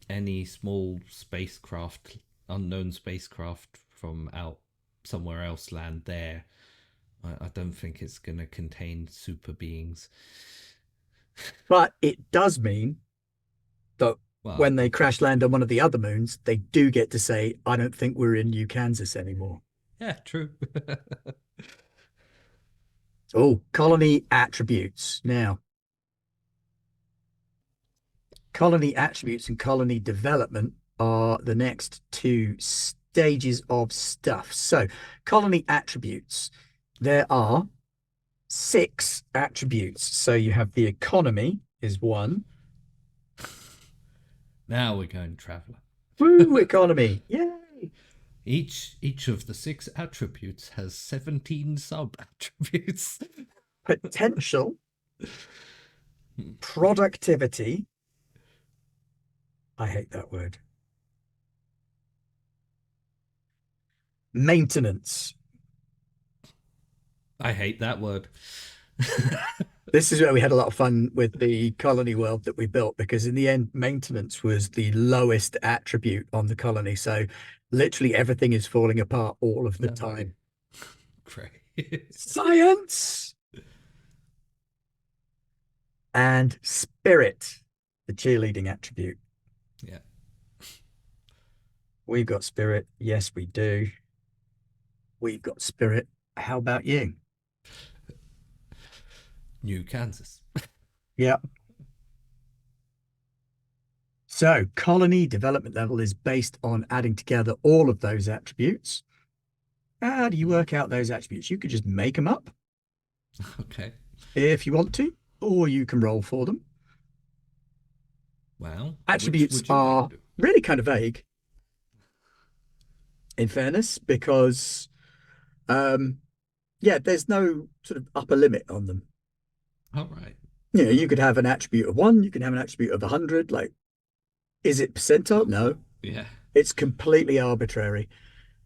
any small spacecraft, unknown spacecraft from out somewhere else land there, I don't think it's going to contain super beings. But it does mean that Well, when they okay. crash land on one of the other moons, they do get to say, I don't think we're in New Kansas anymore. Yeah, true. Oh, colony attributes. Now, colony attributes and colony development are the next two stages of stuff. So, colony attributes, there are six attributes. So, you have the economy is one. Now we're going traveler. Woo, economy. Yay. Each of the six attributes has 17 sub attributes. Potential, productivity. I hate that word. Maintenance. I hate that word. This is where we had a lot of fun with the colony world that we built because in the end, maintenance was the lowest attribute on the colony. So literally everything is falling apart all of the No. time. Great. Science and spirit, the cheerleading attribute. Yeah. We've got spirit. Yes, we do. We've got spirit. How about you? New Kansas. Yeah. So colony development level is based on adding together all of those attributes. How do you work out those attributes? You could just make them up Okay. if you want to, or you can roll for them. Well, which Attributes would you like are to do? really kind of vague, in fairness, because yeah, there's no sort of upper limit on them. All right. You know, you could have an attribute of one, you can have an attribute of 100. Like, is it percentile? No, Yeah. it's completely arbitrary.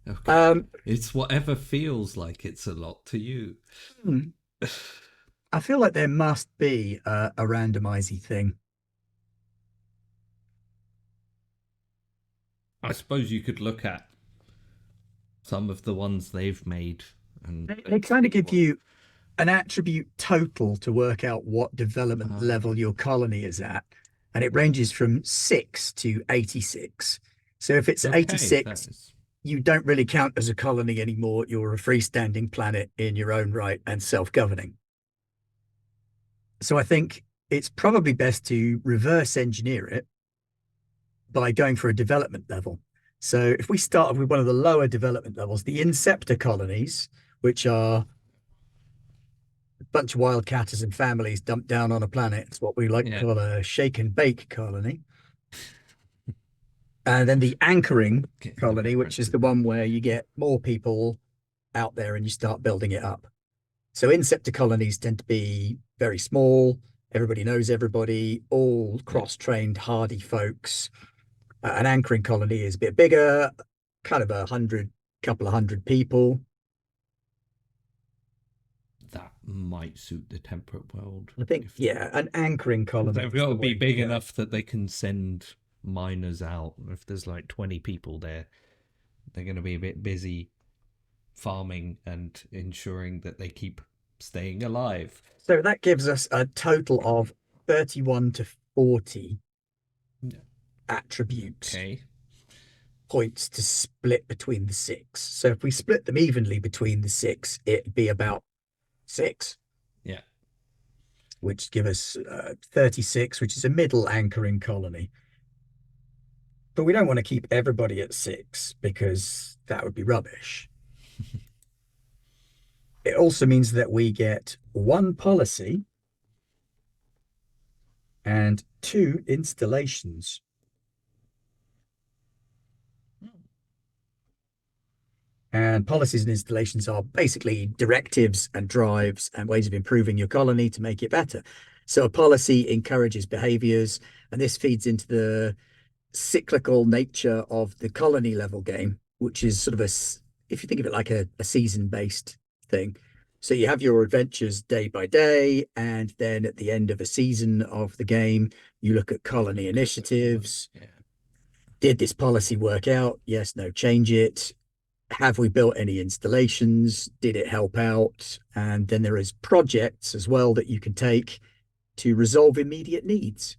Okay. Um, It's whatever feels like it's a lot to you. hmm, I feel like there must be a randomizy thing. I suppose you could look at some of the ones they've made They and kind of see give what. you an attribute total to work out what development Uh, level your colony is at. And it ranges from 6 to 86. So if it's okay, that 86, is. you don't really count as a colony anymore. You're a freestanding planet in your own right and self-governing. So I think it's probably best to reverse engineer it by going for a development level. So if we start with one of the lower development levels, the inceptor colonies, which are a bunch of wildcatters and families dumped down on a planet, it's what we like to Yeah. call a shake and bake colony. And then the anchoring Getting the colony, which is references the there. one where you get more people out there and you start building it up. So insector colonies tend to be very small. Everybody knows everybody, all Yeah, cross-trained, hardy folks. An anchoring colony is a bit bigger, kind of couple of hundred people. that might suit the temperate world I think, if yeah, an anchoring colony they've is got the to be way to big go. enough that they can send miners out. If there's like 20 people there, they're going to be a bit busy farming and ensuring that they keep staying alive. So that gives us a total of 31 to 40 attribute Okay. points to split between the six. So if we split them evenly between the six, it'd be about six, Yeah. which give us 36, which is a middle anchoring colony. But we don't want to keep everybody at six because that would be rubbish. It also means that we get one policy and two installations. And policies and installations are basically directives and drives and ways of improving your colony to make it better. So a policy encourages behaviors, and this feeds into the cyclical nature of the colony level game, which is sort of if you think of it like a season based thing. So you have your adventures day by day, and then at the end of a season of the game, you look at colony initiatives. Yeah. Did this policy work out? Yes, no, change it. Have we built any installations? Did it help out? And then there is projects as well that you can take to resolve immediate needs.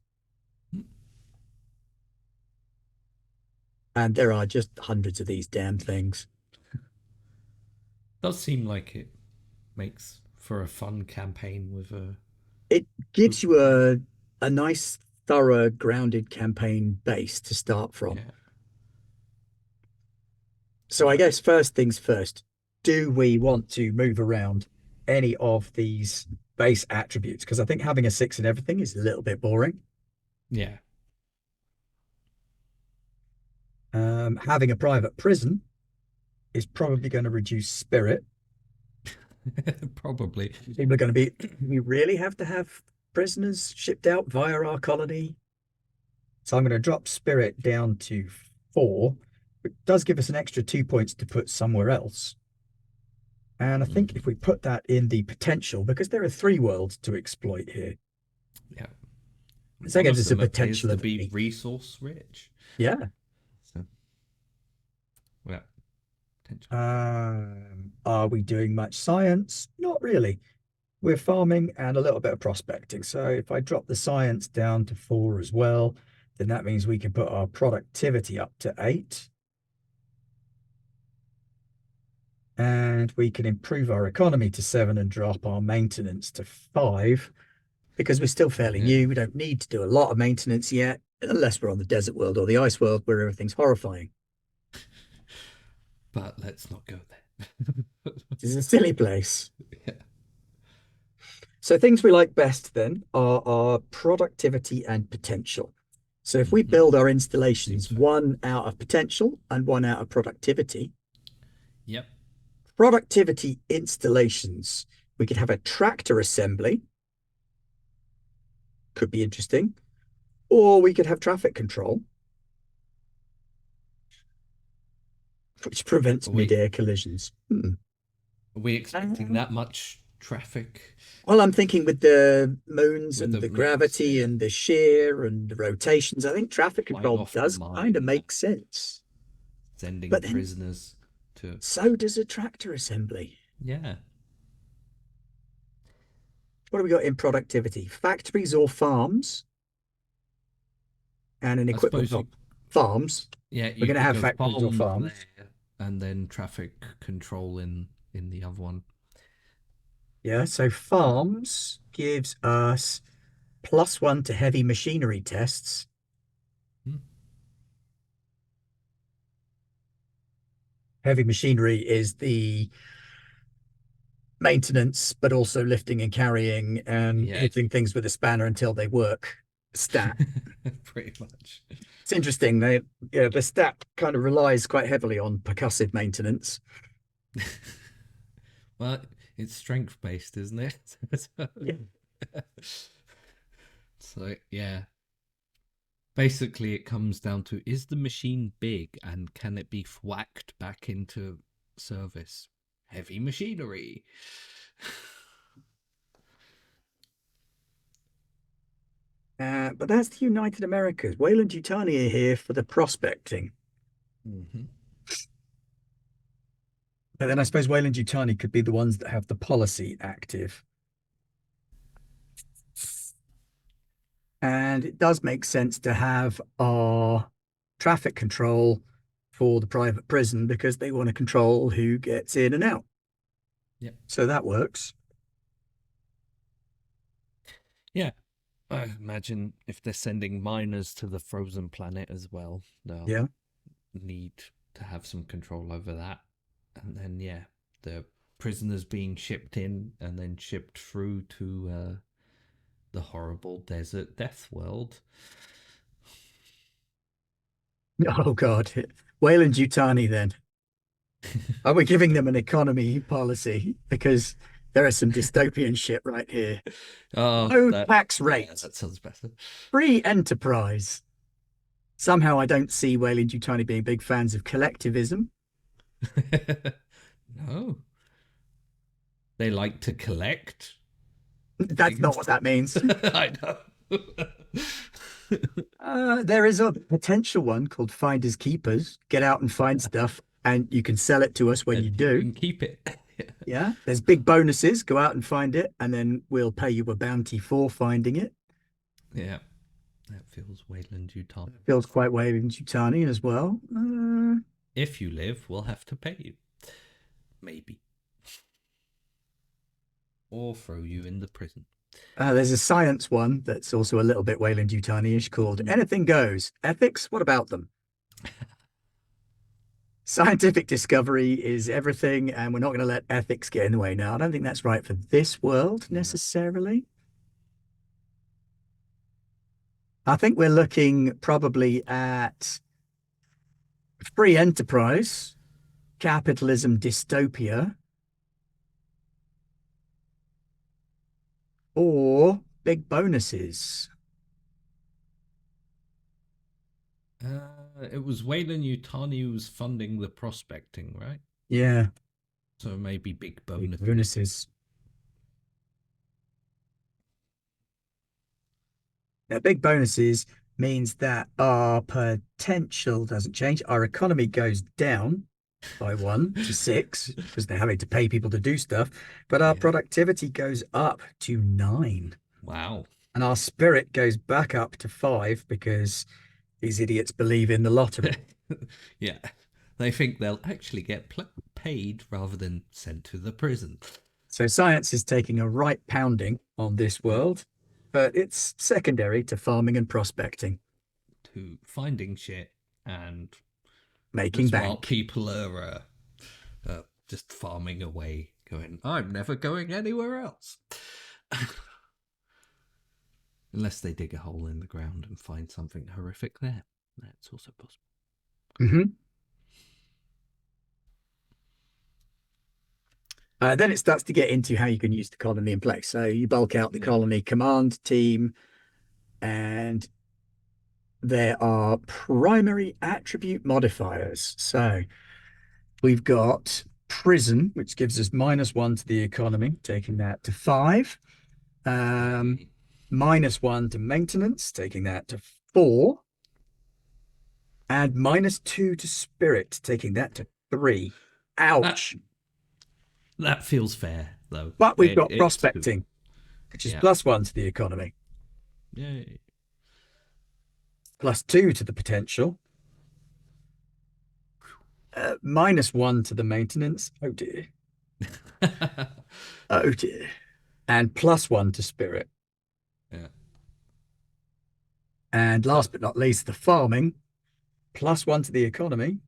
And there are just hundreds of these damn things. Does seem like it makes for a fun campaign with a It group gives of you players. a nice, thorough, grounded campaign base to start from. Yeah. So I guess first things first, do we want to move around any of these base attributes? Because I think having a six in everything is a little bit boring. Yeah. Having a private prison is probably going to reduce spirit. Probably. People are going to be, we really have to have prisoners shipped out via our colony. So I'm going to drop spirit down to 4. It does give us an extra 2 points to put somewhere else. And I think if we put that in the potential, because there are 3 worlds to exploit here, Yeah. so that One gives of us a them appears potential to of be 8. resource rich. Yeah. So, yeah, potential. Are we doing much science? Not really. We're farming and a little bit of prospecting. So if I drop the science down to 4 as well, then that means we can put our productivity up to 8. And we can improve our economy to 7 and drop our maintenance to 5 because we're still fairly Yeah. new. We don't need to do a lot of maintenance yet, unless we're on the desert world or the ice world where everything's horrifying. But let's not go there. This is a silly place. Yeah. So things we like best then are our productivity and potential. So if we build our Seems installations fair. one out of potential and one out of productivity, Yep. productivity installations, we could have a tractor assembly, could be interesting, or we could have traffic control, which prevents Are we mid-air collisions. are we expecting Um, that much traffic well, I'm thinking with the moons with and the the moons? gravity Yeah. and the shear and the rotations, I think traffic Flying control off the does kind of mine, make sense. sending But then prisoners to. so does a tractor assembly. Yeah. What do we got in productivity? Factories or farms and an I equipment suppose farm. you. Farms. Yeah, We're you going to could have go factories or farms farms. there, and then traffic control in the other one. Yeah. So farms gives us +1 to heavy machinery tests. Hmm. Heavy machinery is the maintenance, but also lifting and carrying and Yeah. hitting things with a spanner until they work. stat. Pretty much. It's interesting. The stat kind of relies quite heavily on percussive maintenance. Well, it's strength based, isn't it? Yeah. So, yeah. Basically, it comes down to, is the machine big and can it be whacked back into service? Heavy machinery. But that's the United Americas. Wayland-Yutani are here for the prospecting. Hmm. But then I suppose Wayland-Yutani could be the ones that have the policy active. And it does make sense to have our traffic control for the private prison because they want to control who gets in and out. Yep. So that works. Yeah. I imagine if they're sending miners to the frozen planet as well, they'll Yeah. need to have some control over that. And then, yeah, the prisoners being shipped in and then shipped through to the horrible desert death world. Oh God. Wayland-Yutani then. Are we giving them an economy policy? Because there is some dystopian shit right here. Oh, Low that, tax yeah, rate, that sounds better. free enterprise. Somehow I don't see Wayland-Yutani being big fans of collectivism. No, they like to collect That's not things. what that means. I know. There is a potential one called Finders Keepers. Get out and find stuff, and you can sell it to us when you And you do. can keep it. Yeah, there's big bonuses. Go out and find it, and then we'll pay you a bounty for finding it. Yeah, that feels Wayland Utah. Feels quite Wayland-Yutani as well. If you live, we'll have to pay you. Maybe. Or throw you in the prison. There's a science one that's also a little bit Wayland-Yutani-ish called Mm. Anything Goes. Ethics, what about them? Scientific discovery is everything, and we're not going to let ethics get in the way now. I don't think that's right for this world No. necessarily. I think we're looking probably at free enterprise, capitalism dystopia, or big bonuses. It was Wayland Yutani who was funding the prospecting, right? Yeah, So maybe big big bonuses. bonuses. Now, big bonuses means that our potential doesn't change. Our economy goes down by 1 to 6 because they're having to pay people to do stuff, but our Yeah. productivity goes up to 9. Wow. And our spirit goes back up to 5 because these idiots believe in the lottery. Yeah. They think they'll actually get paid rather than sent to the prison. So science is taking a right pounding on this Yeah. world, but it's secondary to farming and prospecting, To finding shit and making just while bank. people are just farming away, going, I'm never going anywhere else. Unless they dig a hole in the ground and find something horrific there. That's also possible. Mm-hmm. Then it starts to get into how you can use the colony in place. So you bulk out the Yeah. colony command team, and there are primary attribute modifiers. So we've got prison, which gives us -1 to the economy, taking that to 5. Um, Hey. -1 to maintenance, taking that to 4. And -2 to spirit, taking that to 3. That Ouch. that feels fair though. But we've got It's two. prospecting, which is Yeah. +1 to the economy, Yay. +2 to the potential, -1 to the maintenance. Oh dear. Oh dear. And +1 to spirit. Yeah. And last but not least, the farming, +1 to the economy,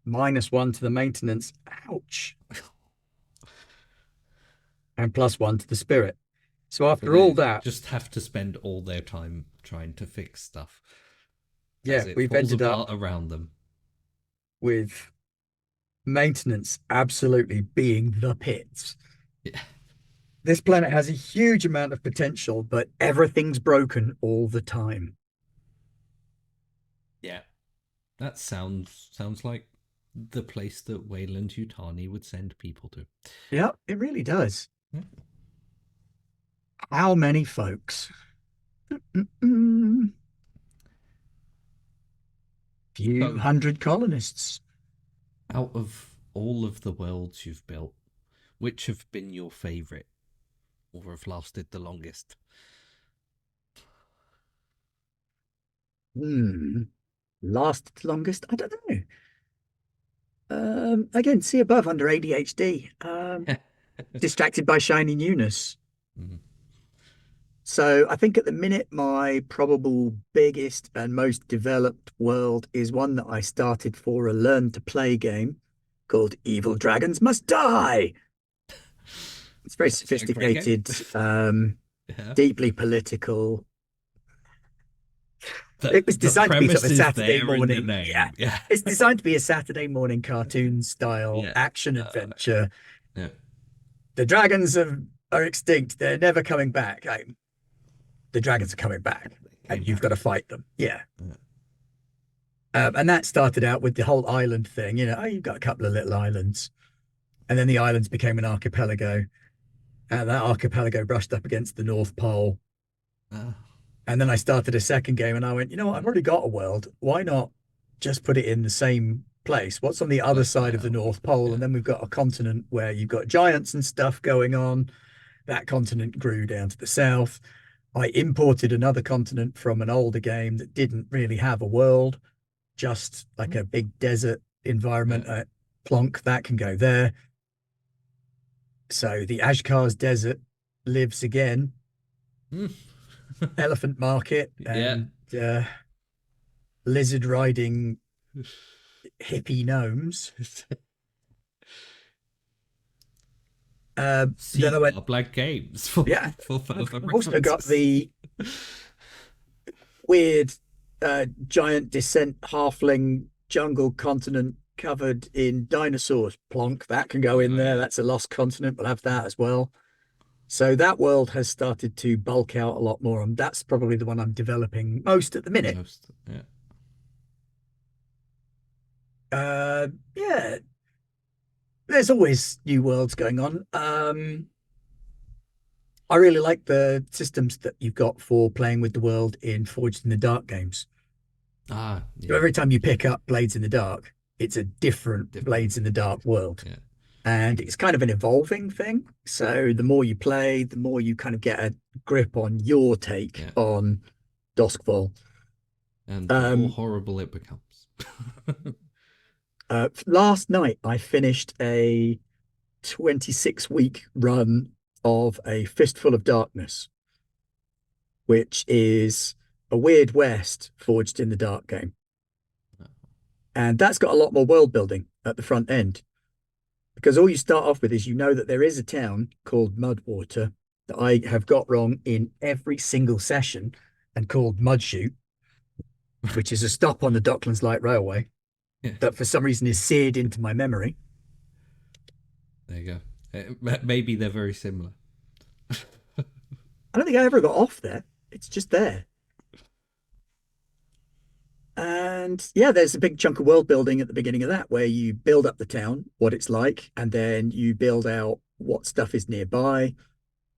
-1 to the maintenance. Ouch. And +1 to the spirit. So So after all they that, just have to spend all their time trying to fix stuff yeah, as it we've falls ended up apart around them. with maintenance absolutely being the pits. Yeah. This planet has a huge amount of potential, but everything's broken all the time. Yeah. That sounds like the place that Wayland Yutani would send people to. Yeah, it really does. Yeah. How many folks? Mm-mm. Few So, hundred colonists. out of all of the worlds you've built, which have been your favorite or have lasted the longest? Hmm. Lasted longest? I don't know. Again, see above under ADHD. Distracted by shiny newness. Mhm. So I think at the minute, my probable biggest and most developed world is one that I started for a learn to play game called Evil Dragons Must Die. It's very Sounds like a great game. sophisticated, Yeah. deeply political. The It was the designed to be sort premise of a is Saturday there in the morning. Yeah. name. Yeah. It's designed to be a Saturday morning cartoon style Yeah. action Uh, adventure. yeah. The are extinct. They're never coming back. The dragons are coming back They and came you've got back. to fight them. Yeah. Yeah. And that started out with the whole island thing. Oh, you've got a couple of little islands. And then the islands became an archipelago. And that archipelago brushed up against the North Pole. Uh, And then I started a second game and I went, you know what? I've already got a world. Why not just put it in the same place? What's on the other flesh side that of the out. North Pole? Yeah. And then we've got a continent where you've got giants and stuff going on. That continent grew down to the south. I imported another continent from an older game that didn't really have a world, just like Mm. a big desert Yeah. environment. Plonk, that can go there. So the Ashkar's desert lives again. Mm. Elephant market Yeah. and lizard riding hippie gnomes. Then See I went, Garblag games for yeah. I've further also got references. the weird giant descent halfling jungle continent covered in dinosaurs. Plonk, that can go in Oh there. yeah. That's a lost continent. We'll have that as well. So that world has started to bulk out a lot more, and that's probably the one I'm developing most at the minute. Most. Yeah. Yeah, there's always new worlds going on. I really like the systems that you've got for playing with the world in Forged in the Dark games. Ah, So yeah. every time you pick up Blades in the Dark, it's a different Different. Blades in the Dark world. Yeah. And it's kind of an evolving thing. So the more you play, the more you kind of get a grip on your take Yeah. on Duskfall. And the more Um, horrible it becomes. Last night, I finished a 26-week run of a Fistful of Darkness, which is a Weird West Forged in the Dark game. And that's got a lot more world building at the front end because all you start off with is that there is a town called Mudwater that I have got wrong in every single session and called Mudshoot, which is a stop on the Docklands Light Railway Yeah. that for some reason is seared into my memory. There you go. Maybe they're very similar. I don't think I ever got off there. It's just there. And yeah, there's a big chunk of world building at the beginning of that where you build up the town, what it's like, and then you build out what stuff is nearby,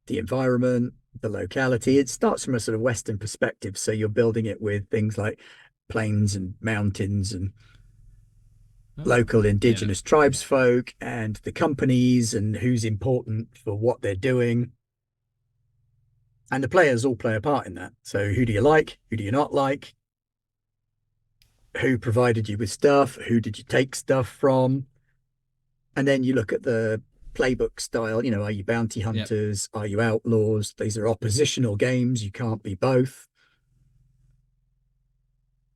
the environment, the locality. It starts from a sort of Western perspective. So you're building it with things like plains and mountains and Oh, local yeah. indigenous tribes folk and the companies and who's important for what they're doing. And the players all play a part in that. So who do you like? Who do you not like? Who provided you with stuff? Who did you take stuff from? And then you look at the playbook style. Are you bounty Yep. hunters? Are you outlaws? These are oppositional games. You can't be both.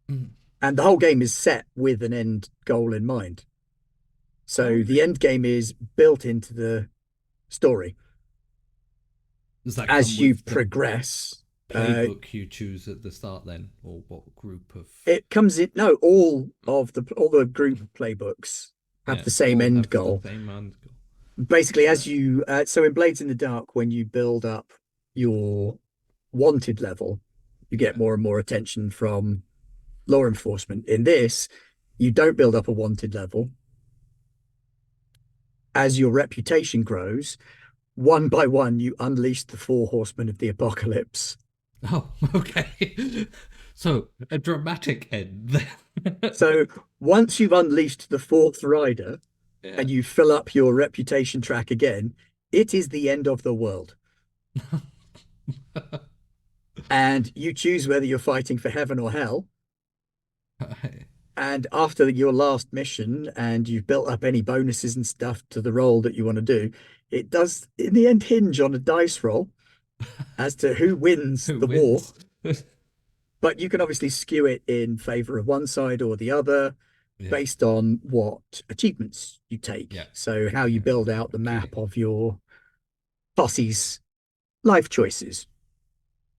Mm. And the whole game is set with an end goal in mind. Oh, So the really? end game is built into the story. Does that come As you with the progress, uh, playbook you choose at the start then, or what group of? it comes in. No, all the group playbooks have Yeah, the same all end have the goal. same end. Basically, as you so in Blades in the Dark, when you build up your wanted level, you get Yeah. more and more attention from law enforcement. In this, you don't build up a wanted level. As your reputation grows, one by one, you unleash the four horsemen of the apocalypse. Oh, okay. So a dramatic end. So once you've unleashed the fourth rider Yeah. and you fill up your reputation track again, it is the end of the world. And you choose whether you're fighting for heaven or hell. And after your last mission and you've built up any bonuses and stuff to the role that you want to do, it does in the end hinge on a dice roll as to who wins Who the war. wins? But you can obviously skew it in favor of one side or the other Yeah. based on what achievements you Yeah. take. So how you Yeah. build out the Okay. map of your posse's life choices.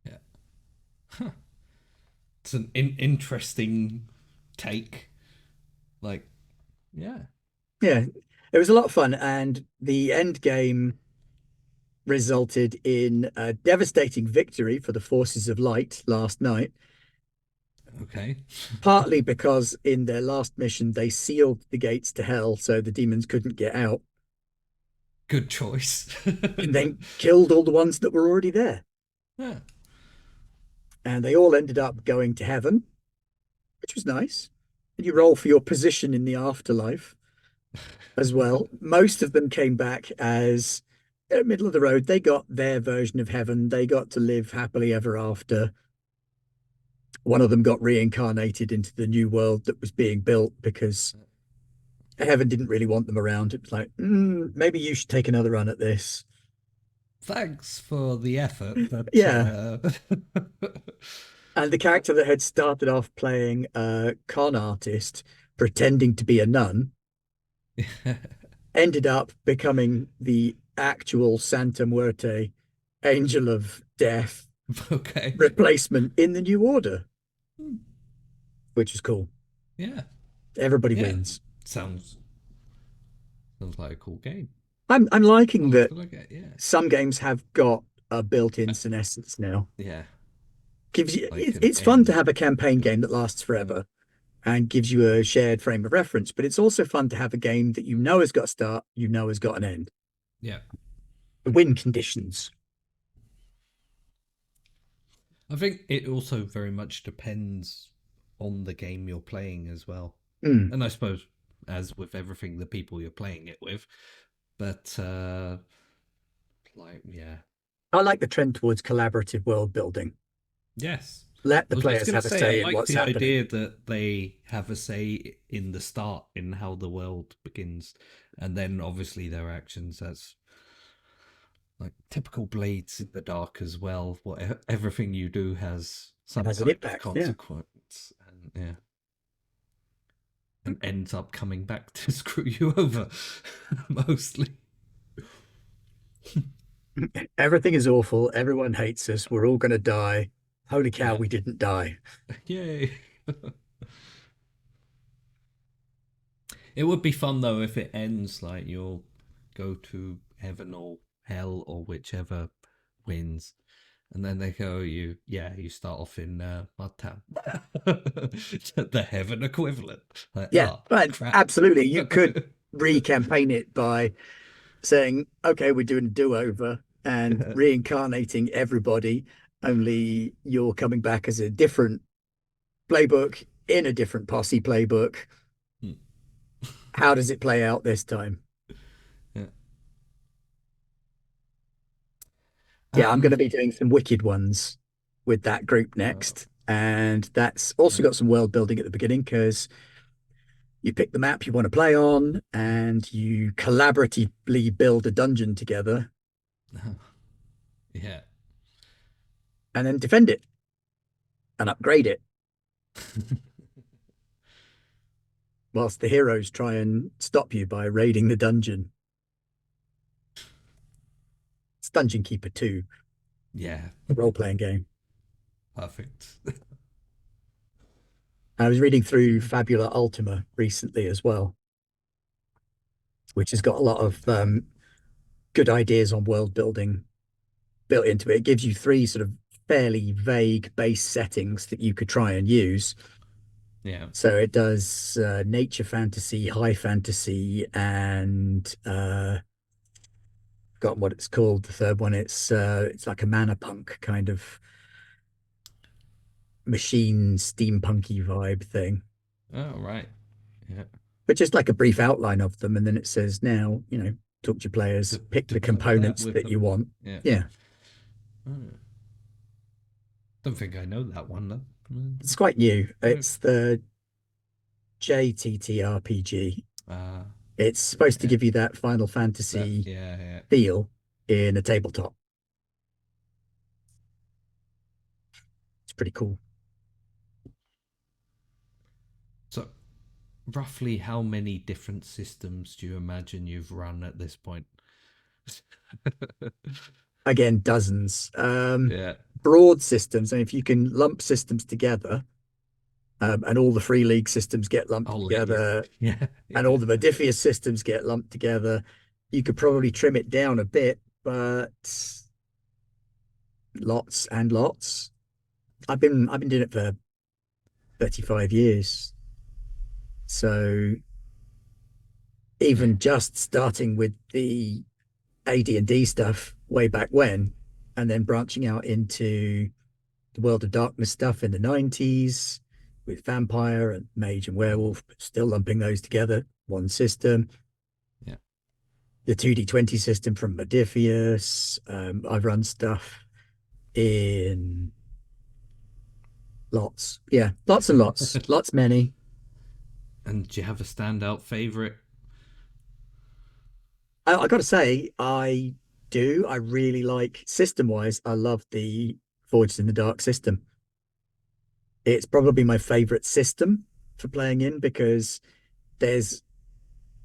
Yeah. Huh. It's an interesting take. Like, yeah. Yeah, it was a lot of fun, and the end game resulted in a devastating victory for the forces of light last night. Okay. Partly because in their last mission they sealed the gates to hell so the demons couldn't get out, Good choice. and then killed all the ones that were already there. Yeah. And they all ended up going to heaven, which was nice. And you roll for your position in the afterlife as well. Most of them came back as middle of the road. They got their version of heaven. They got to live happily ever after. One of them got reincarnated into the new world that was being built because heaven didn't really want them around. It was like, maybe you should take another run at this. Thanks for the effort, but Yeah. And the character that had started off playing a con artist pretending to be a nun ended up becoming the actual Santa Muerte angel of death okay. replacement in the new order, which is cool. Yeah. Everybody Yeah. wins. Sounds like a cool game. I'm liking I'll have that to look at it. Yeah. some games have got a built-in senescence now. Yeah. Gives you Like an it's fun to end. have a campaign game that lasts forever and gives you a shared frame of reference, but it's also fun to have a game that you know has got a start, you know has got an end. Yeah. Win conditions. I think it also very much depends on the game you're playing as well. Mm. And I suppose, as with everything, the people you're playing it with. But, like, yeah. I like the trend towards collaborative world building. Yes. Let I the was just players going to have a say, I say in like what's the happening. idea that they have a say in the start in how the world begins. And then obviously their actions as like typical Blades in the Dark as well. What everything you do has It some has an kind of impact. Yeah. consequence. And yeah. And ends up coming back to screw you over mostly. Everything is awful. Everyone hates us. We're all going to die. Holy cow, Yeah. we didn't die. Yay. It would be fun though if it ends like you'll go to heaven or hell or whichever wins. And then they go, you start off in Mudtown. The heaven equivalent. Like, Yeah, oh, but crap. absolutely. You could re-campaign it by saying, okay, we're doing a do-over and reincarnating everybody, only you're coming back as a different playbook in a different posse playbook. How does it play out this time? Yeah. Yeah, I'm going to Um, be doing some wicked ones with that group oh, next. And that's also yeah. got some world building at the beginning because you pick the map you want to play on and you collaboratively build a dungeon together Yeah. and then defend it and upgrade it whilst the heroes try and stop you by raiding the dungeon. It's Dungeon Keeper 2. Yeah, a role-playing game. perfect. I was reading through Fabula Ultima recently as well, which has got a lot of good ideas on world building built into it. It gives you three sort of fairly vague base settings that you could try and use. Yeah. So it does nature fantasy, high fantasy, and forgotten what it's called. The third one, it's like a mana punk kind of machine steampunky vibe thing. Oh, right. Yeah. But just like a brief outline of them, and then it says now, talk to your players, pick the Deploy that components with that you them. want. Yeah. Yeah, Oh, don't think I know that one though. it's quite new. Mm. It's the JTTRPG. Uh, It's supposed to yeah. give you that Final That, Fantasy yeah, yeah. feel in a tabletop. It's pretty cool. So, roughly how many different systems do you imagine you've run at this point? Again, dozens. Yeah. Broad systems, and if you can lump systems together, and all the free league systems get lumped I'll let you. together, Yeah. and Yeah. all the Modifius systems get lumped together, you could probably trim it down a bit, but lots and lots. I've been doing it for 35 years. So Yeah. even just starting with the AD&D stuff way back when, and then branching out into the World of Darkness stuff in the 90s with Vampire and Mage and Mm. Werewolf, but still lumping those together, one system. Yeah. The 2D20 system from Modifius. I've run stuff in lots. Yeah, lots and lots. Lots many. And do you have a standout favorite? I got to say, I do. I really like system wise. I love the Forged in the Dark system. It's probably my favorite system for playing in because there's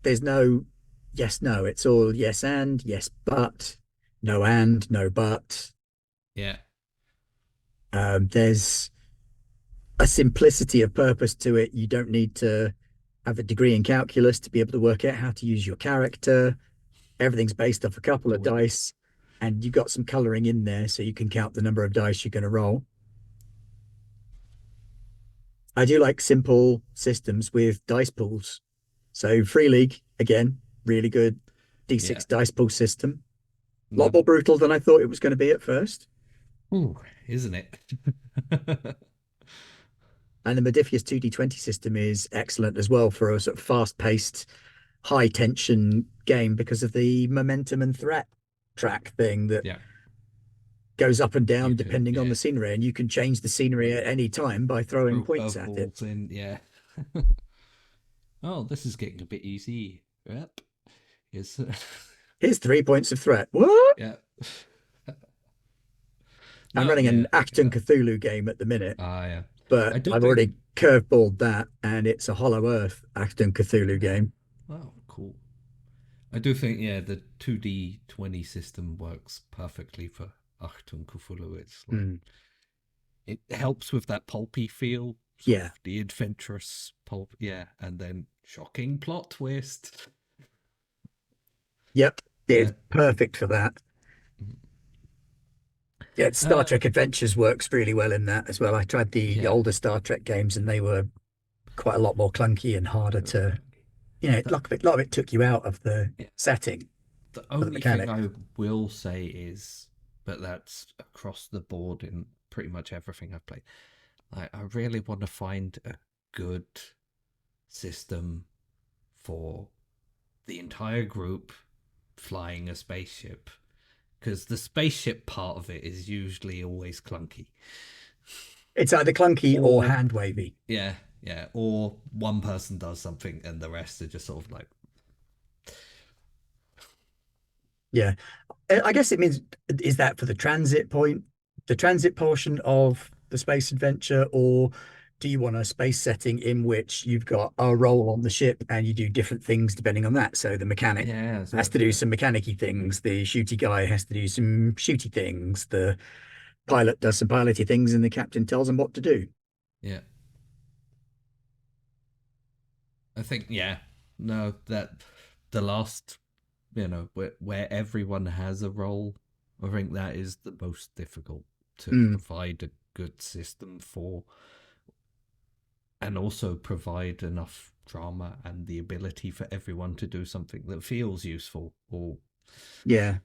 there's no yes, no. It's all yes and yes, but no and no but. Yeah. There's a simplicity of purpose to it. You don't need to have a degree in calculus to be able to work out how to use your character. Everything's based off a couple of Oh, yeah. dice, and you got some coloring in there so you can count the number of dice you're going to roll. I do like simple systems with dice pools. So Free League, again, really good Yeah. D6 dice pool system. A lot No. more brutal than I thought it was going to be at first. Ooh, isn't it? And the Modifius 2D20 system is excellent as well for a sort of fast paced, high tension game because of the momentum and threat track thing that Yeah. goes up and You down can, depending on yeah. the scenery. And you can change the scenery at any time by throwing Throw points at it. curveballs in, yeah. Oh, this is getting a bit easy. Yep. Yes. Here's 3 points of threat. What? Yeah. I'm No, running yeah, an Acton yeah. Cthulhu game at the minute, Yeah. but I do I've think. already curveballed that, and it's a Hollow Earth Acton Cthulhu game. Oh, cool. I do think, yeah, the 2D20 system works perfectly for Achtung Cthulhu. It's like Hmm. it helps with that pulpy feel, sort Yeah. of the adventurous pulp, yeah, and then shocking plot twist. Yep. Yeah. It's perfect for that. Yeah, Star Uh, Trek Adventures works really well in that as well. I tried the yeah. older Star Trek games, and they were quite a lot more clunky and harder to, a The, lot of it took you out of the yeah. setting The of the only thing mechanic. I will say is, but that's across the board in pretty much everything I've played. I really want to find a good system for the entire group flying a spaceship, because the spaceship part of it is usually always clunky. It's either clunky or Or, hand wavy. yeah, yeah, or one person does something and the rest are just sort of like, Yeah. I guess it means, is that for the transit point, the transit portion of the space adventure, or do you want a space setting in which you've got a role on the ship and you do different things depending on that? So the mechanic Yeah, has so to do yeah, some mechanicy things. The shooty guy has to do some shooty things. The pilot does some piloty things, and the captain tells him what to do. yeah. I think yeah, no, that the last, where everyone has a role, I think that is the most difficult to Mm, provide a good system for, and also provide enough drama and the ability for everyone to do something that feels useful yeah,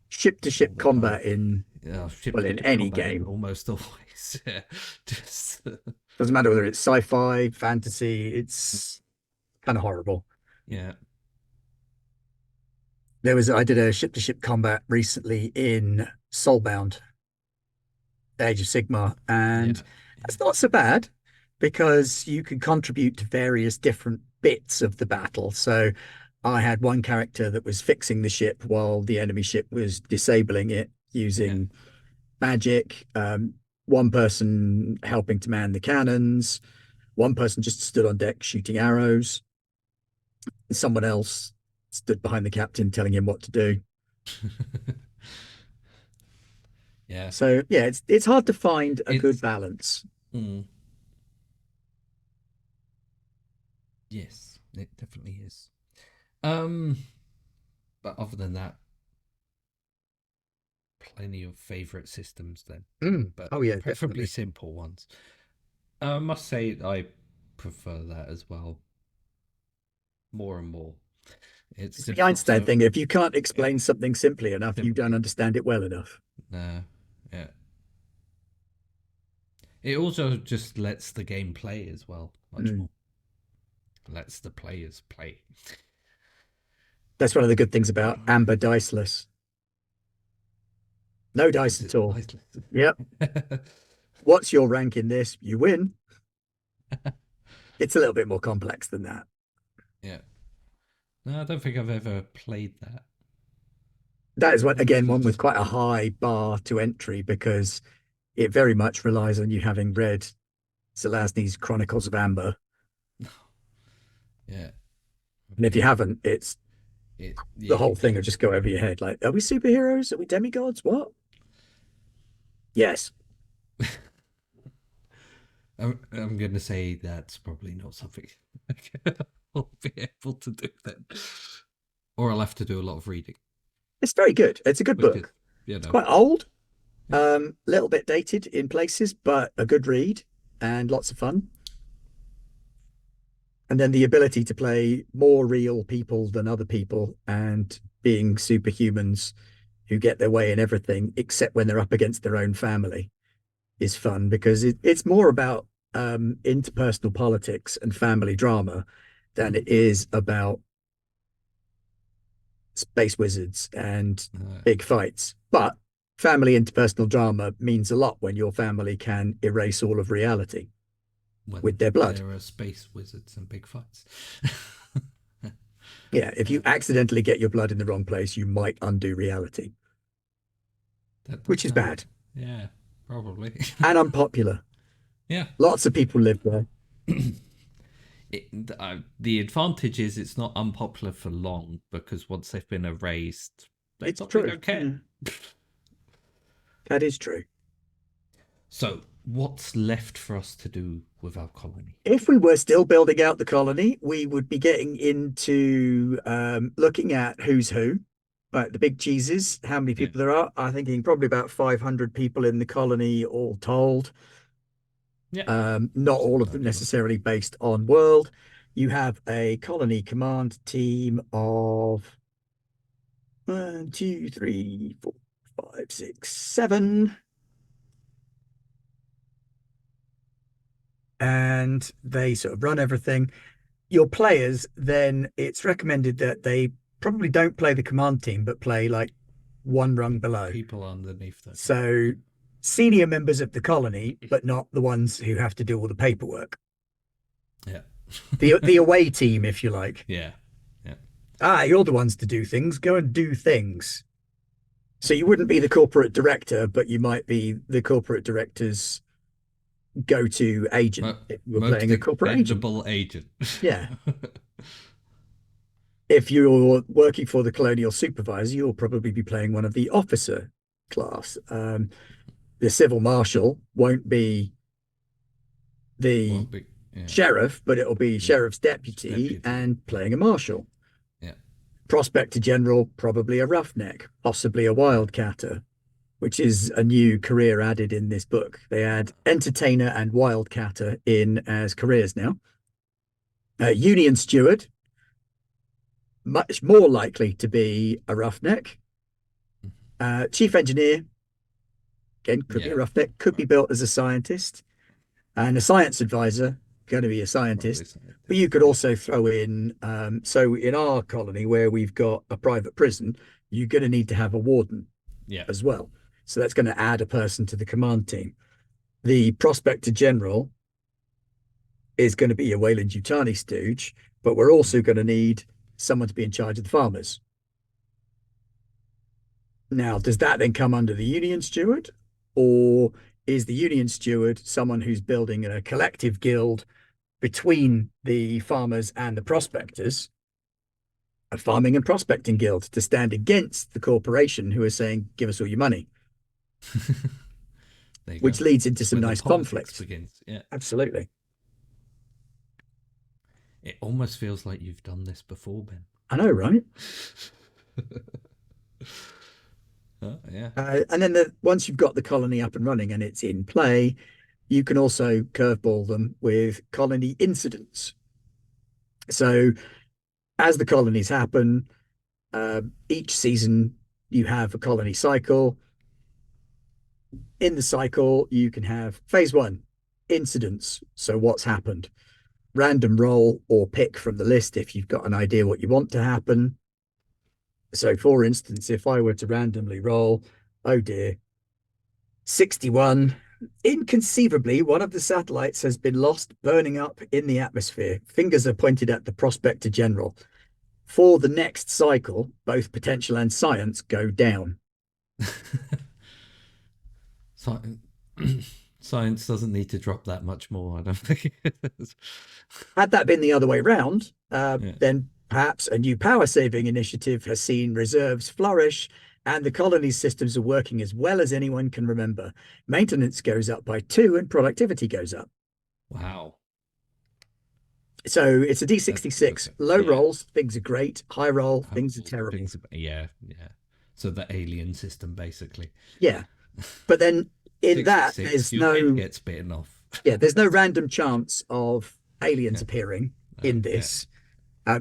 ship to all ship the time. combat in Ship well to in ship any combat in game almost always. Yeah, just doesn't matter whether it's sci-fi, fantasy. It's kind of horrible. yeah, I did a ship to ship combat recently in Soulbound, Age of Sigmar, and yeah, that's not so bad because you can contribute to various different bits of the battle. So I had one character that was fixing the ship while the enemy ship was disabling it yeah. using magic. One person helping to man the cannons, one person just stood on deck shooting arrows, someone else stood behind the captain telling him what to do. Yeah, So yeah, it's hard to find a good it's balance. mm, yes, it definitely is. Um, but other than that, plenty of favorite systems then, Mm. but Oh yeah, preferably definitely. simple ones. I must say I prefer that as well, more and more. It's It's the Einstein so thing. If you can't yeah, explain something simply enough, you don't simply. understand it well enough. Yeah. It also just lets the game play as well, much Mm. more. Lets the players play. That's one of the good things about Amber Diceless. No dice Is at it all. nice? Yep. What's your rank in this? You win. It's a little bit more complex than that. Yeah. No, I don't think I've ever played that. That is what, What again, does one it? with quite a high bar to entry because it very much relies on you having read Zelazny's Chronicles of Amber. Yeah. And if you Okay. haven't, it's the Yeah. whole thing will just go over your head. Like, are we superheroes? Are we demigods? What? Yes. I'm going to say that's probably not something I'll be able to do then. Or I'll have to do a lot of reading, It's very good. It's a good which is, book. you It's know, quite old, yeah. a little bit dated in places, but a good read and lots of fun. And then the ability to play more real people than other people and being superhumans who get their way in everything except when they're up against their own family is fun because it's more about interpersonal politics and family drama than Mm. it is about space wizards and Uh, big fights. But family interpersonal drama means a lot when your family can erase all of reality when with their blood. there are space wizards and big fights. Yeah, if Yeah, you accidentally get your blood in the wrong place, you might undo reality, that does which is sound. bad Yeah, probably. and unpopular. Yeah. Lots of people live there. The advantage is it's not unpopular for long because once they've been erased, they It's probably true. don't care. Yeah, that is true. So, what's left for us to do with our colony? If we were still building out the colony, we would be getting into looking at who's who, like the big cheeses, how many Yeah, people there are. I'm thinking probably about 500 people in the colony, all told. yeah, Not all of them sounds right. necessarily based on world. You have a colony command team of 1, 2, 3, 4, 5, 6, 7. And they sort of run everything. Your players, then it's recommended that they probably don't play the command team, but play like one rung below. People underneath them. So senior members of the colony, but not the ones who have to do all the paperwork. Yeah, The away team, if you like. yeah, yeah. You're the ones to do things. Go and do things. So you wouldn't be the corporate director, but you might be the corporate director's go-to agent Mo- if you're Most playing a corporate agent. expendable agent. Yeah. If you're working for the colonial supervisor, you'll probably be playing one of the officer class. The civil marshal won't be the Won't be. Yeah. sheriff, but it'll be No. sheriff's Just deputy deputy. and playing a marshal. Yeah. Prospector general, probably a roughneck, possibly a wildcatter, which is a new career added in this book. They add entertainer and wildcatter in as careers now. Union steward, much more likely to be a roughneck. Chief engineer, again, could be a Yeah. roughneck, could be built as a scientist. And a science advisor, going to be a Probably scientist. But you scientist. could Yeah. also throw in, so in our colony where we've got a private prison, you're going to need to have a warden Yeah. as well. So that's going to add a person to the command team. The prospector general is going to be a Wayland Yutani stooge, but we're also going to need someone to be in charge of the farmers. Now, does that then come under the union steward, or is the union steward someone who's building a collective guild between the farmers and the prospectors, a farming and prospecting guild to stand against the corporation who are saying, give us all your money, There you which go. leads into That's some where the nice politics conflict. begins. Yeah. Absolutely. It almost feels like you've done this before, Ben. I know, right? Yeah. And then once you've got the colony up and running and it's in play, you can also curveball them with colony incidents. So as the colonies happen, each season you have a colony cycle. In the cycle, you can have phase one, incidents. So what's happened? Random roll or pick from the list if you've got an idea what you want to happen. So for instance, if I were to randomly roll, oh dear, 61, inconceivably, one of the satellites has been lost, burning up in the atmosphere. Fingers are pointed at the prospector general. For the next cycle, both potential and science go down. Science doesn't need to drop that much more, I don't think. Had that been the other way round, Yeah. then perhaps a new power saving initiative has seen reserves flourish and the colony's systems are working as well as anyone can remember. Maintenance goes up by 2 and productivity goes up. Wow. So it's a That's D66. perfect. Low Yeah. rolls, things are great. High roll, Oh, things are terrible. yeah, yeah. So the alien system, basically. Yeah. But then in that, 66, your head gets bitten off. there's no random chance of aliens Yeah. appearing in Yeah. this.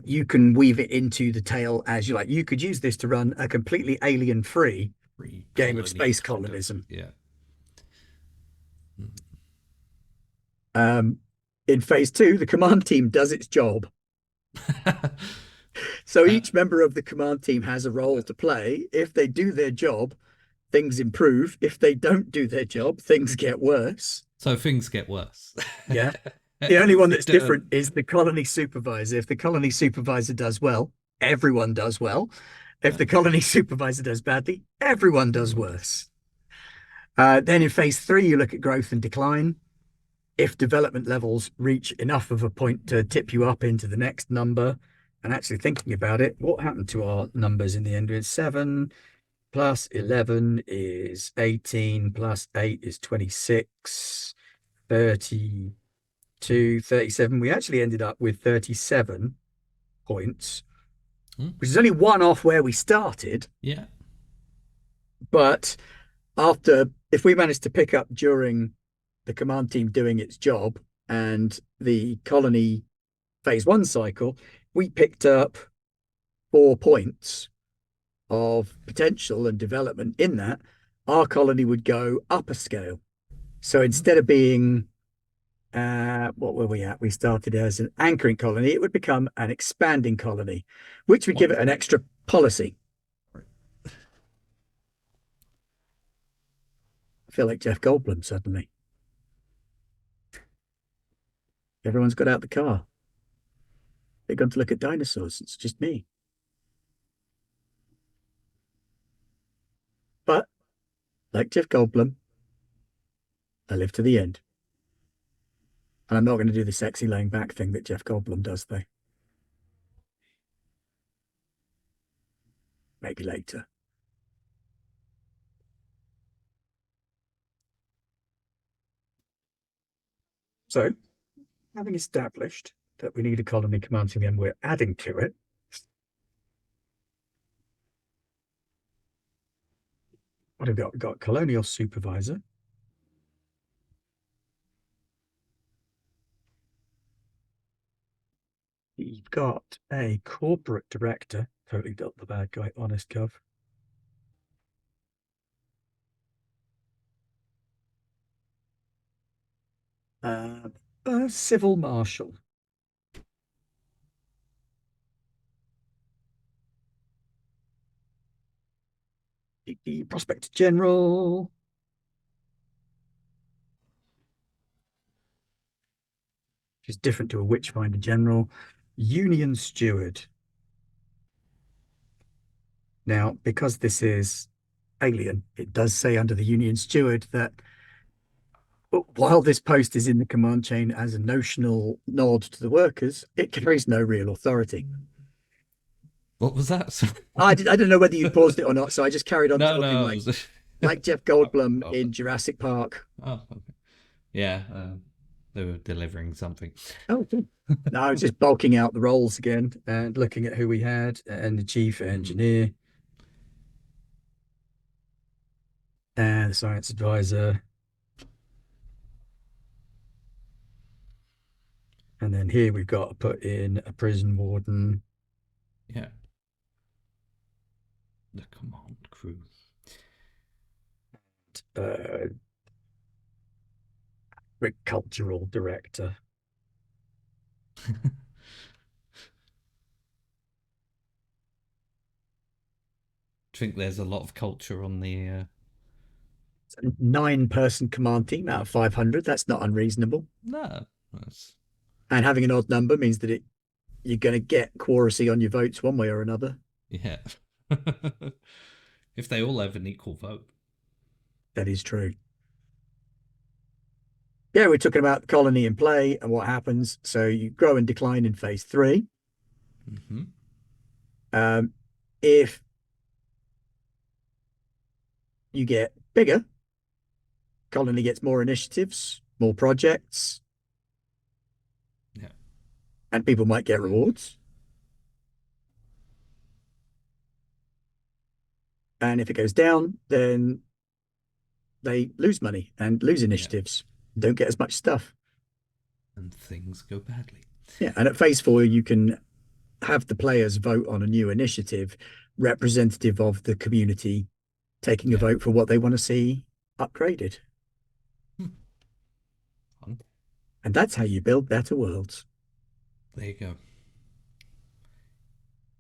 You can weave it into the tale as you like. You could use this to run a completely alien-free Free game of colony space kind of. colonism. Yeah. Um, in phase two, the command team does its job. So uh, each member of the command team has a role to play. If they do their job, things improve. If they don't do their job, things get worse. so things get worse. Yeah. The only one They that's different don't. is the colony supervisor. If the colony supervisor does well, everyone does well. If the colony supervisor does badly, everyone does Everyone does. worse. Then in phase three, you look at growth and decline. If development levels reach enough of a point to tip you up into the next number, and actually thinking about it, what happened to our numbers in the end? It's 7 plus 11 is 18 plus 8 is 26, 32, 37. We actually ended up with 37 points, which is only one off where we started. Yeah. But after, if we managed to pick up during the command team doing its job and the colony phase one cycle, we picked up 4 points of potential and development in that. Our colony would go up a scale. So instead of being, what were we at? We started as an anchoring colony. It would become an expanding colony, which would give it an extra policy. I feel like Jeff Goldblum suddenly. Everyone's got out the car. They've gone to look at dinosaurs. It's just me. But like Jeff Goldblum, I live to the end. And I'm not going to do the sexy laying back thing that Jeff Goldblum does, though. Maybe later. So, having established that we need a colony commanding and we're adding to it, what have we got? We've got colonial supervisor. You've got a corporate director. Totally built the bad guy, honest gov. Uh, a civil marshal. The prospector general. Which is different to a witchfinder general. Union steward. Now, because this is alien, it does say under the Union steward that while this post is in the command chain as a notional nod to the workers, it carries no real authority. What was that? I don't know whether you paused it or not, so I just carried on No, talking no. like Jeff Oh, Goldblum oh, in Jurassic Park. oh, okay. Yeah, they were delivering something. Oh, cool. No, I was just bulking out the roles again and looking at who we had and the chief engineer and the science advisor. And then here we've got to put in a prison warden. Yeah, the command crew. Uh, agricultural director. I think there's a lot of culture on the. 9-person command team out of 500. That's not unreasonable. No, that's And having an odd number means that you're going to get quoracy on your votes one way or another. yeah. If they all have an equal vote. That is true. Yeah, we're talking about the colony in play and what happens. So you grow and decline in phase 3. Mm-hmm. If you get bigger, colony gets more initiatives, more projects, Yeah. and people might get rewards. And if it goes down, then they lose money and lose Yeah. initiatives, don't get as much stuff. And things go badly. Yeah, and at phase 4, you can have the players vote on a new initiative representative of the community taking a Yeah. vote for what they want to see upgraded. Fun. And that's how you build better worlds. There you go.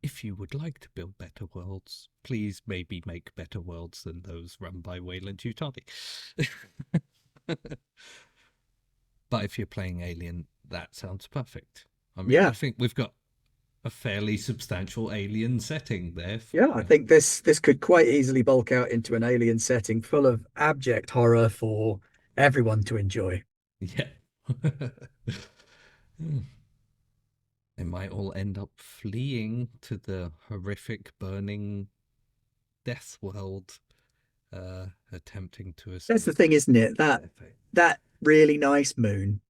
If you would like to build better worlds, please maybe make better worlds than those run by Wayland Yutani. But if you're playing Alien, that sounds perfect. I mean, I Yeah. think we've got a fairly substantial alien setting there. Yeah, I think this could quite easily bulk out into an alien setting full of abject horror for everyone to enjoy. Yeah. They might all end up fleeing to the horrific burning death world, attempting to That's the escape. thing, isn't it? That really nice moon.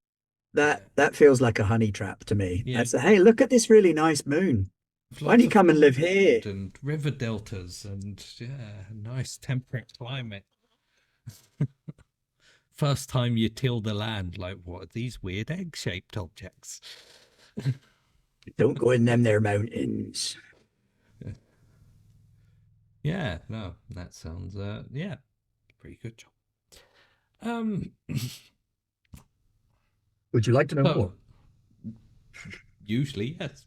Yeah. That feels like a honey trap to me. Yeah. That's a hey, look at this really nice moon. Why don't Lots you of come and live here? food and river deltas and yeah, nice temperate climate. First time you till the land, like what are these weird egg-shaped objects? Don't go in them there mountains. Yeah, no, that sounds yeah, pretty good job. Um, Would you like to know so more? usually yes.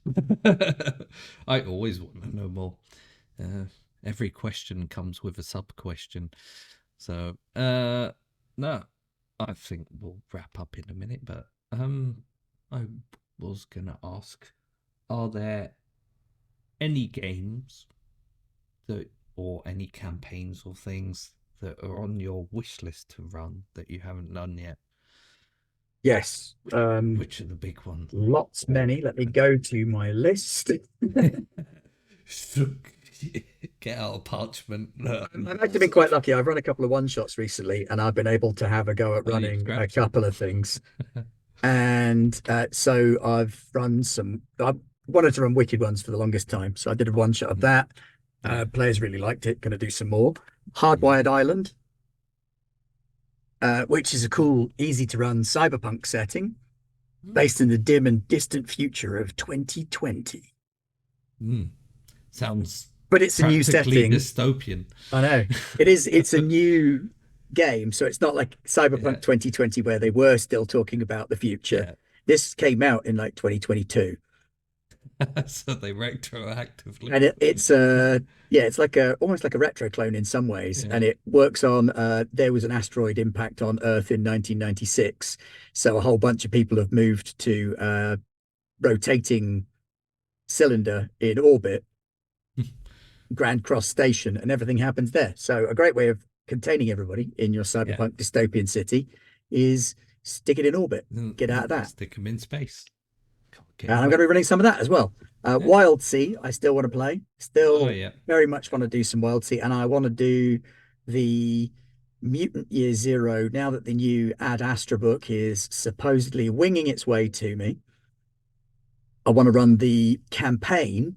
I always want to know more. Every question comes with a sub question. So no, I think we'll wrap up in a minute, but I was gonna ask, are there any games that or any campaigns or things that are on your wish list to run that you haven't done yet? Yes. Which are the big ones? Lots many. Let me go to my list. Get out a parchment. I've actually been quite lucky. I've run a couple of one shots recently, and I've been able to have a go at Oh, you running a scratched them. couple of things. And so I've run some. I wanted to run Wicked Ones for the longest time, so I did a one shot of that. Yeah. Players really liked it. Going to do some more. Yeah. Hardwired Island, which is a cool, easy to run cyberpunk setting based in the dim and distant future of 2020. Mm. Sounds But it's a new practically setting. dystopian. I know it is. It's a new game, so it's not like Yeah. Cyberpunk 2020 where they were still talking about the future. Yeah. This came out in like 2022, So they retroactively. and it's yeah, it's like a almost like a retro clone in some ways, and Yeah. it works on there was an asteroid impact on Earth in 1996, so a whole bunch of people have moved to rotating cylinder in orbit, Grand Cross Station, and everything happens there. So a great way of containing everybody in your Yeah. cyberpunk dystopian city is stick it in orbit, get out of that. Stick them in space. Can't get And I'm going to away. be running some of that as well. Yeah. Wild Sea, I still want to play. Oh, Still yeah. very much want to do some Wild Sea, and I want to do the Mutant Year Zero now that the new Ad Astra book is supposedly winging its way to me. I want to run the campaign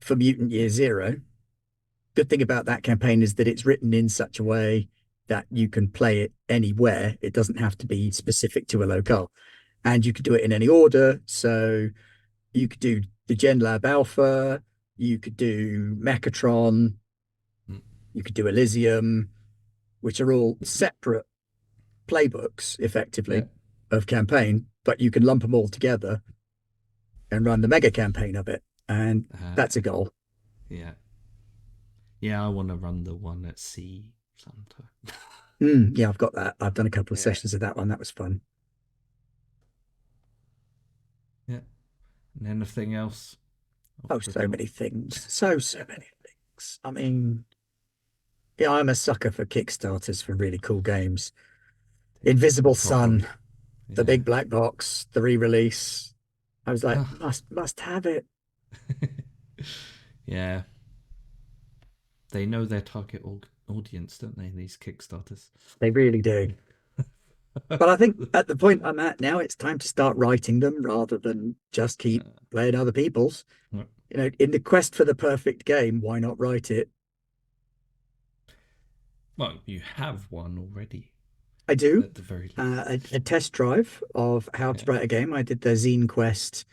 for Mutant Year Yeah. Zero. Good thing about that campaign is that it's written in such a way that you can play it anywhere. It doesn't have to be specific to a locale. And you could do it in any order. So you could do the Gen Lab Alpha, you could do Mechatron, Mm. you could do Elysium, which are all separate playbooks, Yeah. effectively, of campaign, but you can lump them all together and run the mega campaign of it. And Uh, that's a goal. yeah. Yeah, I want to run the one at sea sometime. Yeah, I've got that. I've done a couple of Yeah. sessions of that one. That was fun. Yeah. And anything else Oh, off the so top? many things. So many things. I mean, yeah, I'm a sucker for Kickstarters for really cool games. It's the Invisible problem. Sun, the Yeah. big black box, the re-release. I was like, Ah. must have it. Yeah. They know their target audience, don't they? These Kickstarters. They really do. But I think at the point I'm at now, it's time to start writing them rather than just keep playing other people's. Uh, You know, in the quest for the perfect game, why not write it? well, you have one already, I do. at the very least. A test drive of how to Yeah. write a game. I did the Zine Quest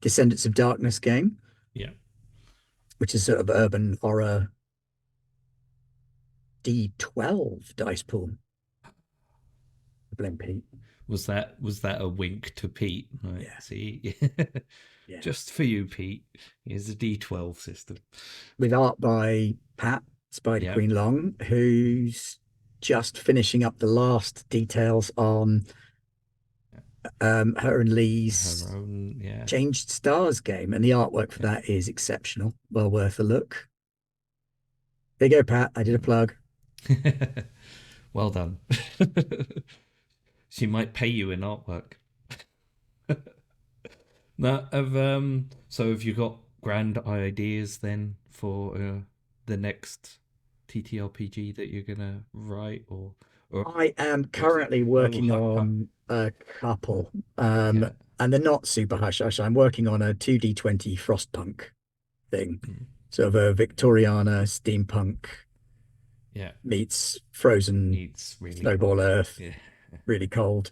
Descendants of Darkness game, Yeah. which is sort of urban horror D12 dice pool. Blame Pete. Was that a wink to Pete? Right. Yeah, See, yeah. just for you, Pete. Here's a D12 system. With art by Pat Spider Yep. Queen Long, who's just finishing up the last details on her and Her Lee's own. Yeah. Changed Stars game, and the artwork for that is exceptional. Well worth a look. There you go, Pat. I did a plug. Yeah. Well done. She might pay you in artwork. Now, have you got grand ideas then for the next TTRPG that you're gonna write, or I am what's it? currently Oh, working on a couple, yeah. and they're not super hush hush. I'm working on a 2D20 Frostpunk thing, Mm. sort of a Victoriana steampunk Yeah, meets frozen it's really snowball cold. Earth, Yeah, really cold.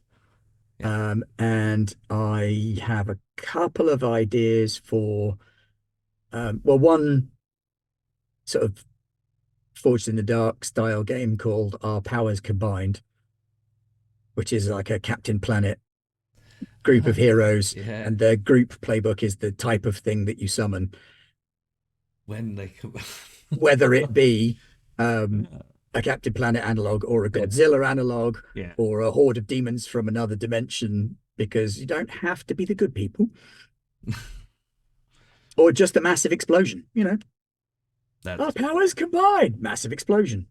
yeah, And I have a couple of ideas for, well, one sort of Forged in the Dark style game called Our Powers Combined, which is like a Captain Planet group of heroes, yeah. and their group playbook is the type of thing that you summon, When they come, whether it be a Captain Planet analog or a yeah, Godzilla analog yeah. or a horde of demons from another dimension, because you don't have to be the good people or just a massive explosion. You know, That our powers combined, massive explosion.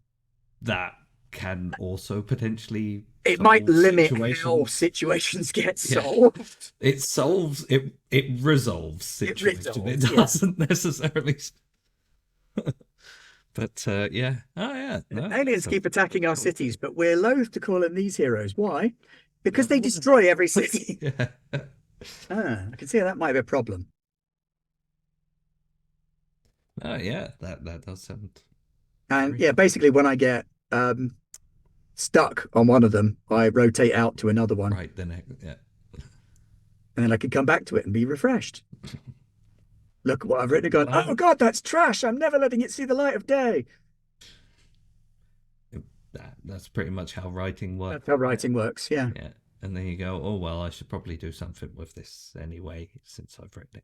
that can also potentially It might solve limit how situations. situations get Yeah, solved. it resolves It situation. It resolves, yeah. doesn't necessarily. But yeah, oh yeah, no, Aliens so keep attacking our cool. cities, but we're loath to call them these heroes. Why? Because they Well, destroy every city. yeah. I can see how that might be a problem. Oh yeah, that does sound And very yeah, cool. basically, when I get stuck on one of them, I rotate out to another one, Right, the next, yeah. and then I can come back to it and be refreshed. Look at what I've written and Good gone, oh plan. God, that's trash. I'm never letting it see the light of day. That's pretty much how writing That's works, how isn't it? writing works. Yeah. Yeah. And then you go, oh well, I should probably do something with this anyway, since I've written it.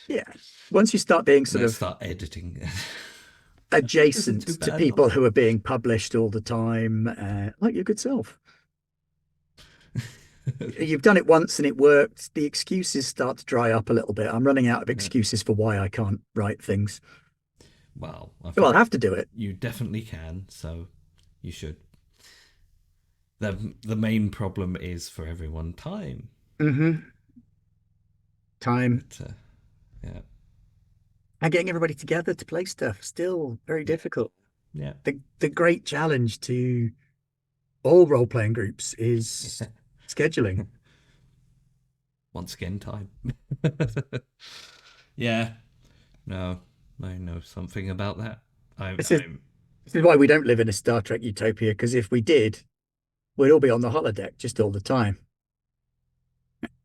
Yeah. Once you start being sort Let's of start editing. This isn't adjacent too to bad, not people who are being published all the time, like your good self. You've done it once and it worked. The excuses start to dry up a little bit. I'm running out of Yeah. excuses for why I can't write things. Well, I Well, I'll think have to do it. you definitely can, so you should. The main problem is for everyone time. Mm-hmm. Time But yeah, and getting everybody together to play stuff still very yeah, difficult. yeah, The great challenge to all role playing groups is yeah. scheduling. Once again, time. Yeah, no, I know something about that. I'm, This is I'm this is why we don't live in a Star Trek utopia, because if we did, we'd all be on the holodeck just all the time.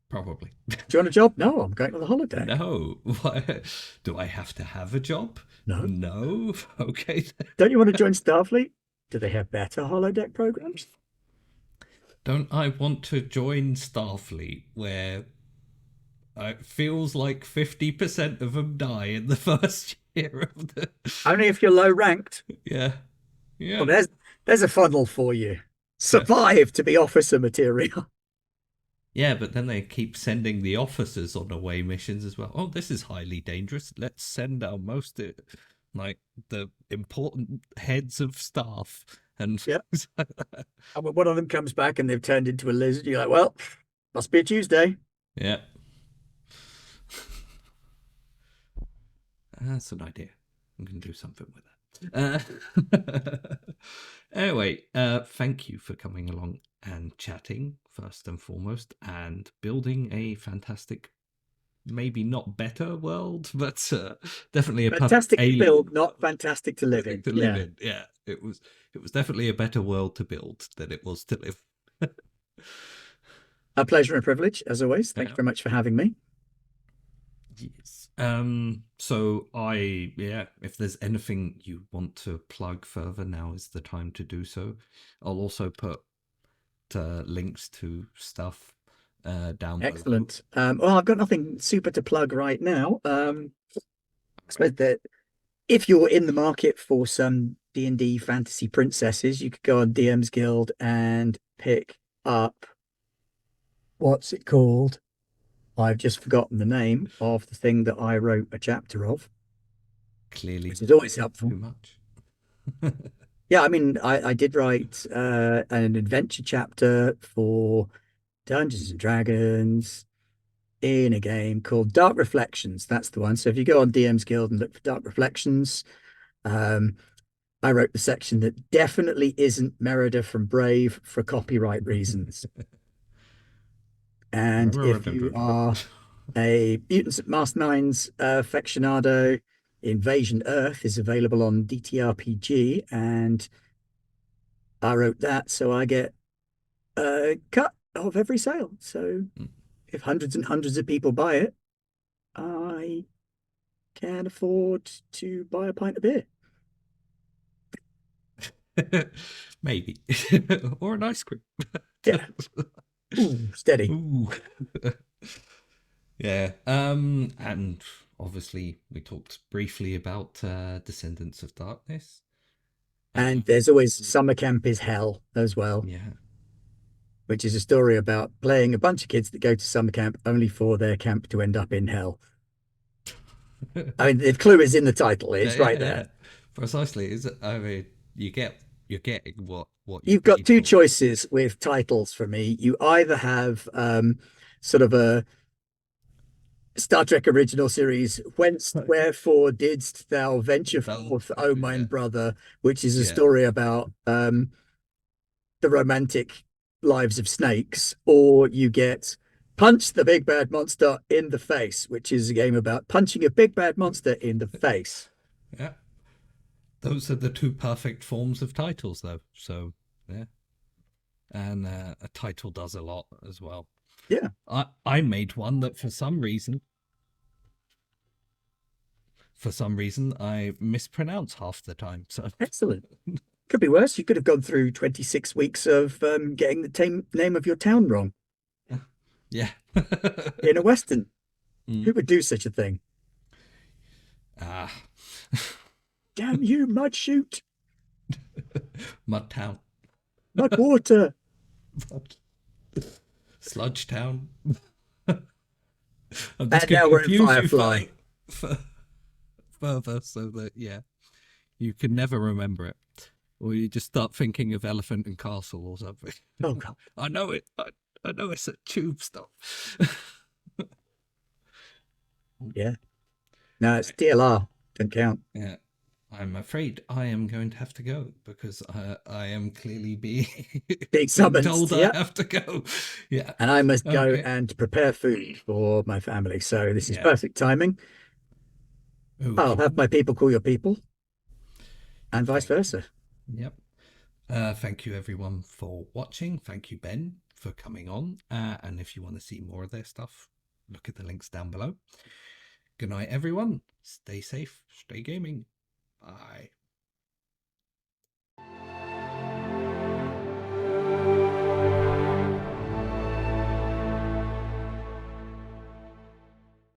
probably. Do you want a job? No, I'm going to the holodeck. No. Do I have to have a job? No. No. Okay. Don't you want to join Starfleet? Do they have better holodeck programs? Don't I want to join Starfleet where it feels like 50% of them die in the first year of the. Only if you're low ranked. Yeah. Well, Yeah. there's a funnel for you. Yeah. Survive to be officer material. Yeah, but then they keep sending the officers on away missions as well. Oh, this is highly dangerous. Let's send our most, like, the important heads of staff and Yep. things like that. And when one of them comes back and they've turned into a lizard, you're like, well, must be a Tuesday. Yeah. That's an idea. I'm going to do something with that. Anyway, thank you for coming along and chatting, first and foremost, and building a fantastic, maybe not better world, but definitely a perfect Fantastic to alien build, not fantastic to live in. to live Yeah. in. Yeah, it was definitely a better world to build than it was to live. A pleasure and a privilege, as always. Thank you Yeah. very much for having me. Yes. So yeah, if there's anything you want to plug further, now is the time to do so. I'll also put links to stuff down below. Excellent. Well, I've got nothing super to plug right now. I suppose that if you're in the market for some D&D fantasy princesses, you could go on DM's Guild and pick up what's it called? I've just forgotten the name of the thing that I wrote a chapter of, Clearly, which is always not helpful. too much. Yeah, I mean, I did write an adventure chapter for Dungeons and Dragons in a game called Dark Reflections. That's the one. So if you go on DM's Guild and look for Dark Reflections, um, I wrote the section that definitely isn't Merida from Brave for copyright reasons. And if you are a Mutants at Masterminds aficionado, Invasion Earth is available on DTRPG, and I wrote that, so I get a cut of every sale. So if hundreds and hundreds of people buy it, I can afford to buy a pint of beer. Maybe. Or an ice cream. Yeah. Ooh, steady. Ooh. Yeah. And obviously we talked briefly about Descendants of Darkness. And there's always Summer Camp is Hell as well, Yeah. which is a story about playing a bunch of kids that go to summer camp only for their camp to end up in hell. I mean, the clue is in the title. Yeah, It's yeah, right yeah. there. Precisely. Is it? I mean, you get you're getting what you You've got paid two for. choices with titles for me. You either have sort of a Star Trek original series, Whence Right. Wherefore Didst Thou Venture That, Forth, O yeah, Mine Brother, which is a yeah, story about the romantic lives of snakes, or you get Punch the Big Bad Monster in the Face, which is a game about punching a big bad monster in the face. yeah. Those are the two perfect forms of titles, though. So yeah, and a title does a lot as well. Yeah, I made one that for some reason I mispronounce half the time. So excellent. Could be worse. You could have gone through 26 weeks of getting the name of your town wrong yeah. in a Western. Mm. Who would do such a thing? Ah, Damn you, mud shoot, Mud Town, mud water. Sludge Town. I'm just And going to now we're in confuse you Firefly. for further so that, yeah, you can never remember it. Or you just start thinking of Elephant and Castle or something. Oh, God. I know it. I know it's a tube stop. Yeah. No, it's Right. DLR. Don't count. Yeah. I'm afraid I am going to have to go because I am clearly being Being being summoned. told I Yeah. have to go. Yeah. And I must go Okay. and prepare food for my family. So this is Yeah. perfect timing. I'll Okay. have my people call your people and vice Thank you. versa. Yep. Thank you everyone for watching. Thank you, Ben, for coming on. And if you want to see more of their stuff, look at the links down below. Good night, everyone. Stay safe. Stay gaming. Bye.